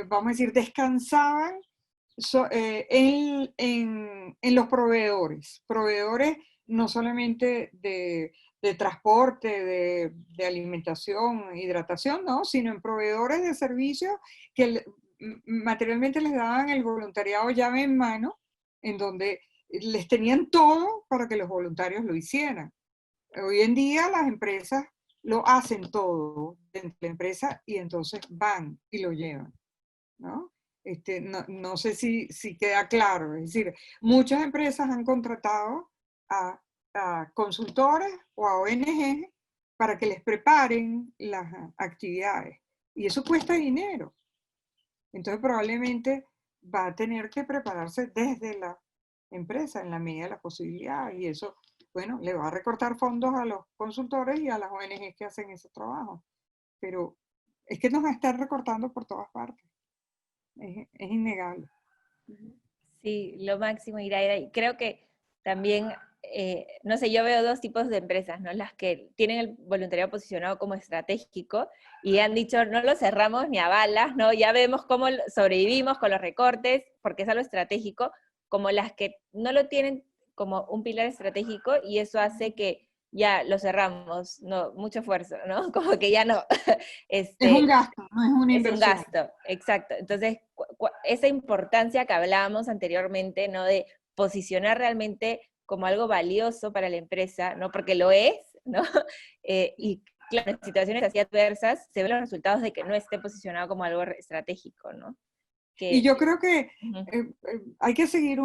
vamos a decir, descansaban en los proveedores no solamente de transporte, de alimentación, hidratación, ¿no? Sino en proveedores de servicios que materialmente les daban el voluntariado llave en mano, en donde les tenían todo para que los voluntarios lo hicieran. Hoy en día las empresas lo hacen todo dentro de la empresa y entonces van y lo llevan, ¿no? No sé si queda claro. Es decir, muchas empresas han contratado a consultores o a ONG para que les preparen las actividades. Y eso cuesta dinero. Entonces probablemente va a tener que prepararse desde la empresa en la medida de la posibilidad. Y eso, bueno, le va a recortar fondos a los consultores y a las ONG que hacen ese trabajo. Pero es que nos están recortando por todas partes. Es innegable. Sí, lo máximo, Iraida. Y creo que también, no sé, yo veo dos tipos de empresas, ¿no? Las que tienen el voluntariado posicionado como estratégico y han dicho, no lo cerramos ni a balas, ¿no? Ya vemos cómo sobrevivimos con los recortes, porque es algo estratégico, como las que no lo tienen como un pilar estratégico y eso hace que ya lo cerramos, no, mucho esfuerzo, ¿no? Como que ya no. Es un gasto, no es una Es un inversión. gasto, exacto. Entonces, esa importancia que hablábamos anteriormente, ¿no? De posicionar realmente como algo valioso para la empresa, ¿no? Porque lo es, ¿no? Y claro, en situaciones así adversas se ven los resultados de que no esté posicionado como algo estratégico, ¿no? Y Que, yo creo que uh-huh. hay que seguir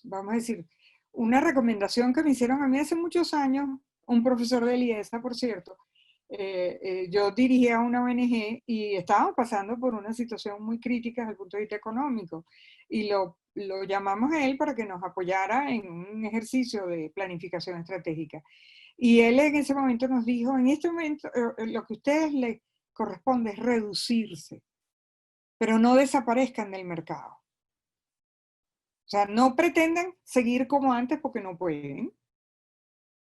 vamos a decir, una recomendación que me hicieron a mí hace muchos años, un profesor de IESA, por cierto. Yo dirigía una ONG y estábamos pasando por una situación muy crítica desde el punto de vista económico. Y lo llamamos a él para que nos apoyara en un ejercicio de planificación estratégica. Y él en ese momento nos dijo, en este momento lo que a ustedes les corresponde es reducirse, pero no desaparezcan del mercado. O sea, no pretendan seguir como antes porque no pueden.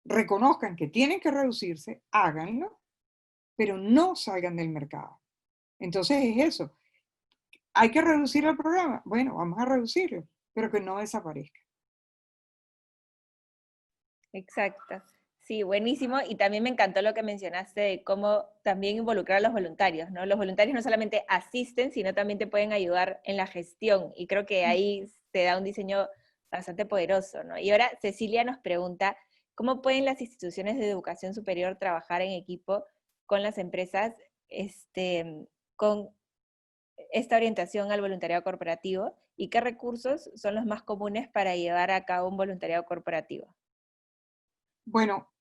Reconozcan que tienen que reducirse, háganlo, pero no salgan del mercado. Entonces es eso. ¿Hay que reducir el programa? Bueno, vamos a reducirlo, pero que no desaparezca. Exacto. Sí, buenísimo. Y también me encantó lo que mencionaste de cómo también involucrar a los voluntarios, ¿no? Los voluntarios no solamente asisten, sino también te pueden ayudar en la gestión. Y creo que ahí te da un diseño bastante poderoso, ¿no? Y ahora Cecilia nos pregunta, ¿cómo pueden las instituciones de educación superior trabajar en equipo con las empresas con esta orientación al voluntariado corporativo? ¿Y qué recursos son los más comunes para llevar a cabo un voluntariado corporativo? Bueno,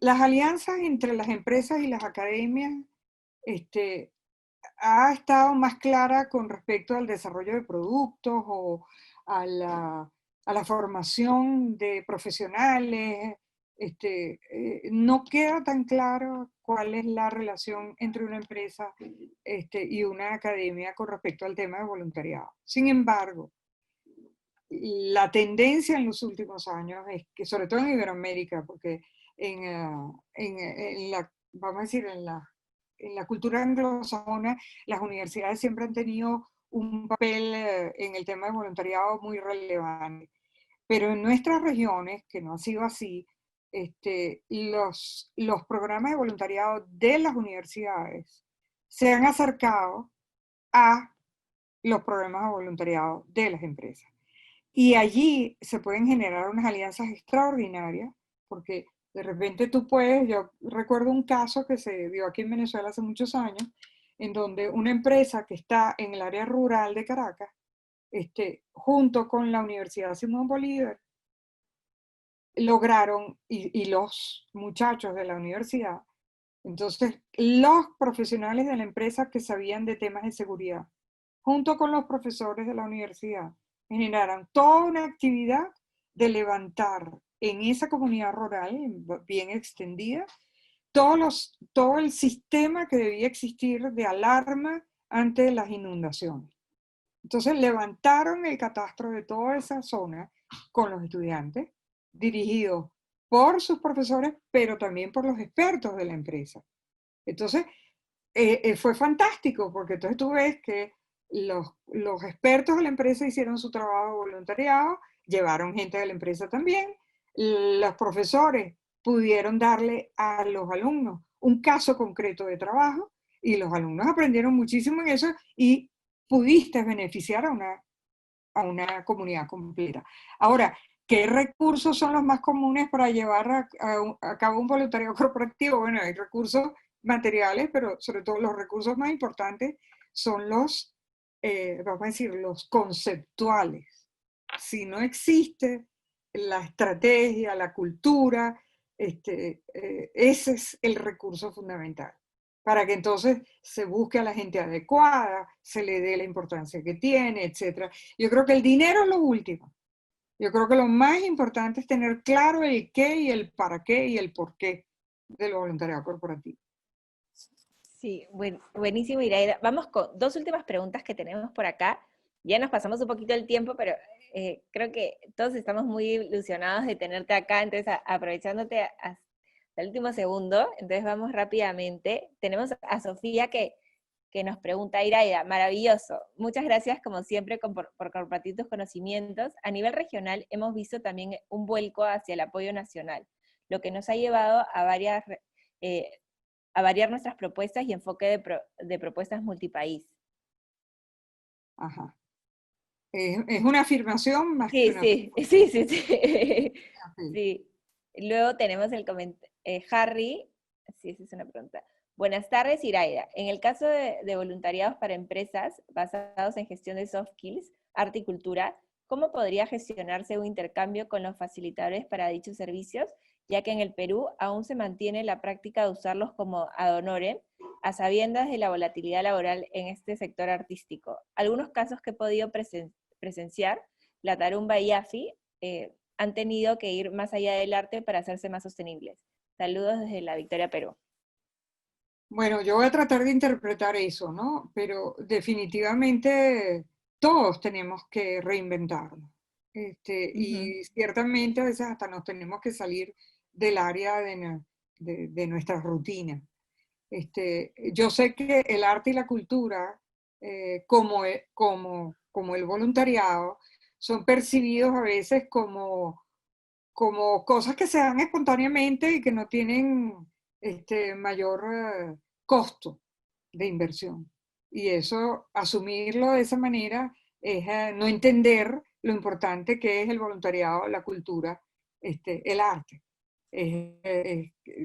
las alianzas entre las empresas y las academias ha estado más clara con respecto al desarrollo de productos o a la formación de profesionales. No queda tan claro cuál es la relación entre una empresa y una academia con respecto al tema de voluntariado. Sin embargo, la tendencia en los últimos años es que, sobre todo en Iberoamérica, porque vamos a decir, en la cultura anglosajona, las universidades siempre han tenido un papel en el tema de voluntariado muy relevante. Pero en nuestras regiones, que no ha sido así, los programas de voluntariado de las universidades se han acercado a los programas de voluntariado de las empresas. Y allí se pueden generar unas alianzas extraordinarias, porque de repente tú puedes, yo recuerdo un caso que se dio aquí en Venezuela hace muchos años, en donde una empresa que está en el área rural de Caracas, junto con la Universidad Simón Bolívar, lograron, y los muchachos de la universidad, entonces los profesionales de la empresa que sabían de temas de seguridad, junto con los profesores de la universidad, generaron toda una actividad de levantar en esa comunidad rural bien extendida todo el sistema que debía existir de alarma ante las inundaciones. Entonces levantaron el catastro de toda esa zona con los estudiantes, dirigidos por sus profesores, pero también por los expertos de la empresa. Entonces, fue fantástico, porque entonces tú ves que los expertos de la empresa hicieron su trabajo de voluntariado, llevaron gente de la empresa también, los profesores pudieron darle a los alumnos un caso concreto de trabajo Y los alumnos aprendieron muchísimo en eso y pudiste beneficiar a una comunidad completa. Ahora, ¿qué recursos son los más comunes para llevar a cabo un voluntariado corporativo? Bueno, hay recursos materiales, pero sobre todo los recursos más importantes son vamos a decir, los conceptuales. Si no existe la estrategia, la cultura, ese es el recurso fundamental, para que entonces se busque a la gente adecuada, se le dé la importancia que tiene, etc. Yo creo que el dinero es lo último. Yo creo que lo más importante es tener claro el qué y el para qué y el por qué del voluntariado corporativo. Sí, buenísimo, Iraida. Vamos con dos últimas preguntas que tenemos por acá. Ya nos pasamos un poquito el tiempo, pero creo que todos estamos muy ilusionados de tenerte acá, entonces aprovechándote hasta el último segundo, entonces vamos rápidamente. Tenemos a Sofía que nos pregunta, Iraida, maravilloso, muchas gracias como siempre por compartir tus conocimientos. A nivel regional hemos visto también un vuelco hacia el apoyo nacional, lo que nos ha llevado a variar nuestras propuestas y enfoque de propuestas multipaís. Ajá. Es una afirmación más que Sí, una sí, afirmación. sí, sí, sí. Sí. Sí. Luego tenemos el comentario, Harry, sí, esa es una pregunta. Buenas tardes, Iraida. En el caso de voluntariados para empresas basados en gestión de soft skills, arte y cultura, ¿cómo podría gestionarse un intercambio con los facilitadores para dichos servicios, ya que en el Perú aún se mantiene la práctica de usarlos como ad honorem, a sabiendas de la volatilidad laboral en este sector artístico? Algunos casos que he podido presenciar, la Tarumba y AFI, han tenido que ir más allá del arte para hacerse más sostenibles. Saludos desde la Victoria, Perú. Bueno, yo voy a tratar de interpretar eso, ¿no? Pero definitivamente todos tenemos que reinventarnos. Y ciertamente a veces hasta nos tenemos que salir del área de nuestra rutina. Yo sé que el arte y la cultura, como el voluntariado, son percibidos a veces como cosas que se dan espontáneamente y que no tienen mayor costo de inversión. Y eso, asumirlo de esa manera, es no entender lo importante que es el voluntariado, la cultura, el arte.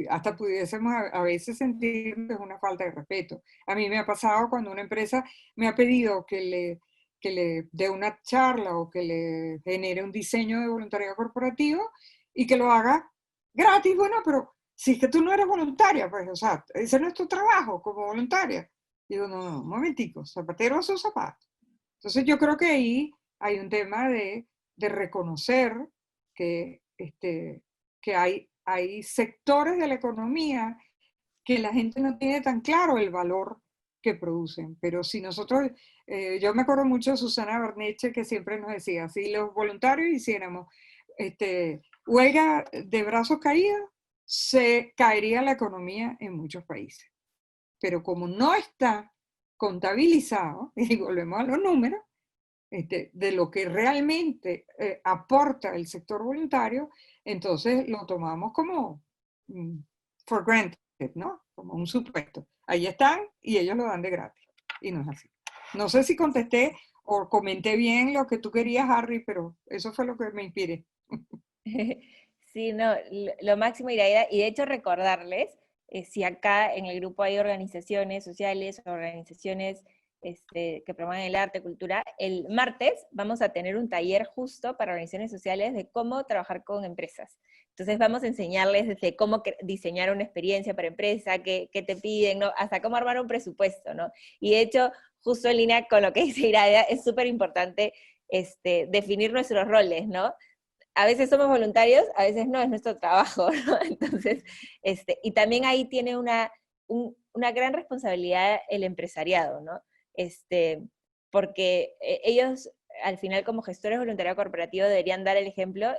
Hasta pudiésemos a veces sentir que es una falta de respeto. A mí me ha pasado cuando una empresa me ha pedido que le dé una charla o que le genere un diseño de voluntariado corporativo y que lo haga gratis. Bueno, pero si es que tú no eres voluntaria, pues, o sea, ese no es tu trabajo como voluntaria. Digo, no, un momentico, zapatero a sus zapatos. Entonces yo creo que ahí hay un tema de reconocer que, que hay sectores de la economía que la gente no tiene tan claro el valor que producen. Pero si nosotros, yo me acuerdo mucho de Susana Berneche, que siempre nos decía, si los voluntarios hiciéramos huelga de brazos caídos, se caería la economía en muchos países. Pero como no está contabilizado, y volvemos a los números, de lo que realmente aporta el sector voluntario, entonces lo tomamos como for granted, ¿no? Como un supuesto. Ahí están y ellos lo dan de gratis. Y no es así. No sé si contesté o comenté bien lo que tú querías, Harry, pero eso fue lo que me inspiré. Sí, no, lo máximo, Iraida, y de hecho recordarles, si acá en el grupo hay organizaciones sociales, organizaciones que promueven el arte, cultura, el martes vamos a tener un taller justo para organizaciones sociales de cómo trabajar con empresas. Entonces vamos a enseñarles desde cómo diseñar una experiencia para empresa, qué te piden, ¿no? Hasta cómo armar un presupuesto, ¿no? Y de hecho, justo en línea con lo que dice Iraida, es súper importante definir nuestros roles, ¿no? A veces somos voluntarios, a veces no, es nuestro trabajo, ¿no? Entonces, y también ahí tiene una gran responsabilidad el empresariado, ¿no? Porque ellos, al final, como gestores de voluntariado corporativo, deberían dar el ejemplo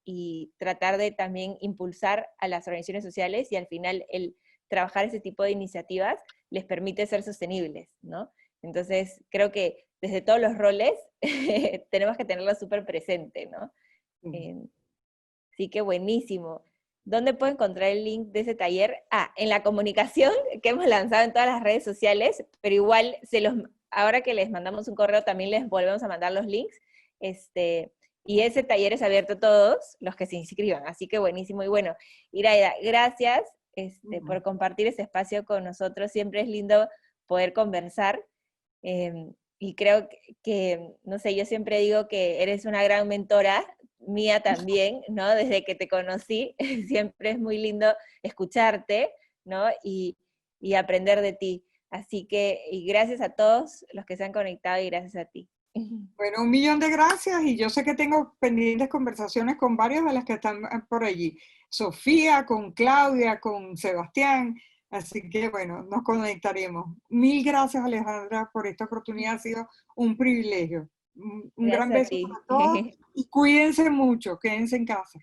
y tratar de también impulsar a las organizaciones sociales, y al final el trabajar ese tipo de iniciativas les permite ser sostenibles, ¿no? Entonces, creo que desde todos los roles tenemos que tenerlo súper presente, ¿no? Sí que buenísimo. ¿dónde puedo encontrar el link de ese taller? En la comunicación que hemos lanzado en todas las redes sociales, pero igual ahora que les mandamos un correo también les volvemos a mandar los links. Y ese taller es abierto a todos los que se inscriban, así que buenísimo. Y bueno, Iraida, gracias por compartir ese espacio con nosotros. Siempre es lindo poder conversar. Y creo que, no sé, yo siempre digo que eres una gran mentora, mía también, ¿no? Desde que te conocí, siempre es muy lindo escucharte, ¿no? Y aprender de ti. Así que, y gracias a todos los que se han conectado y gracias a ti. Bueno, 1.000.000 de gracias y yo sé que tengo pendientes conversaciones con varias de las que están por allí. Sofía, con Claudia, con Sebastián, así que bueno, nos conectaremos. 1.000 gracias, Alejandra, por esta oportunidad, ha sido un privilegio. Un gran Gracias a beso ti. para todos y cuídense mucho, quédense en casa.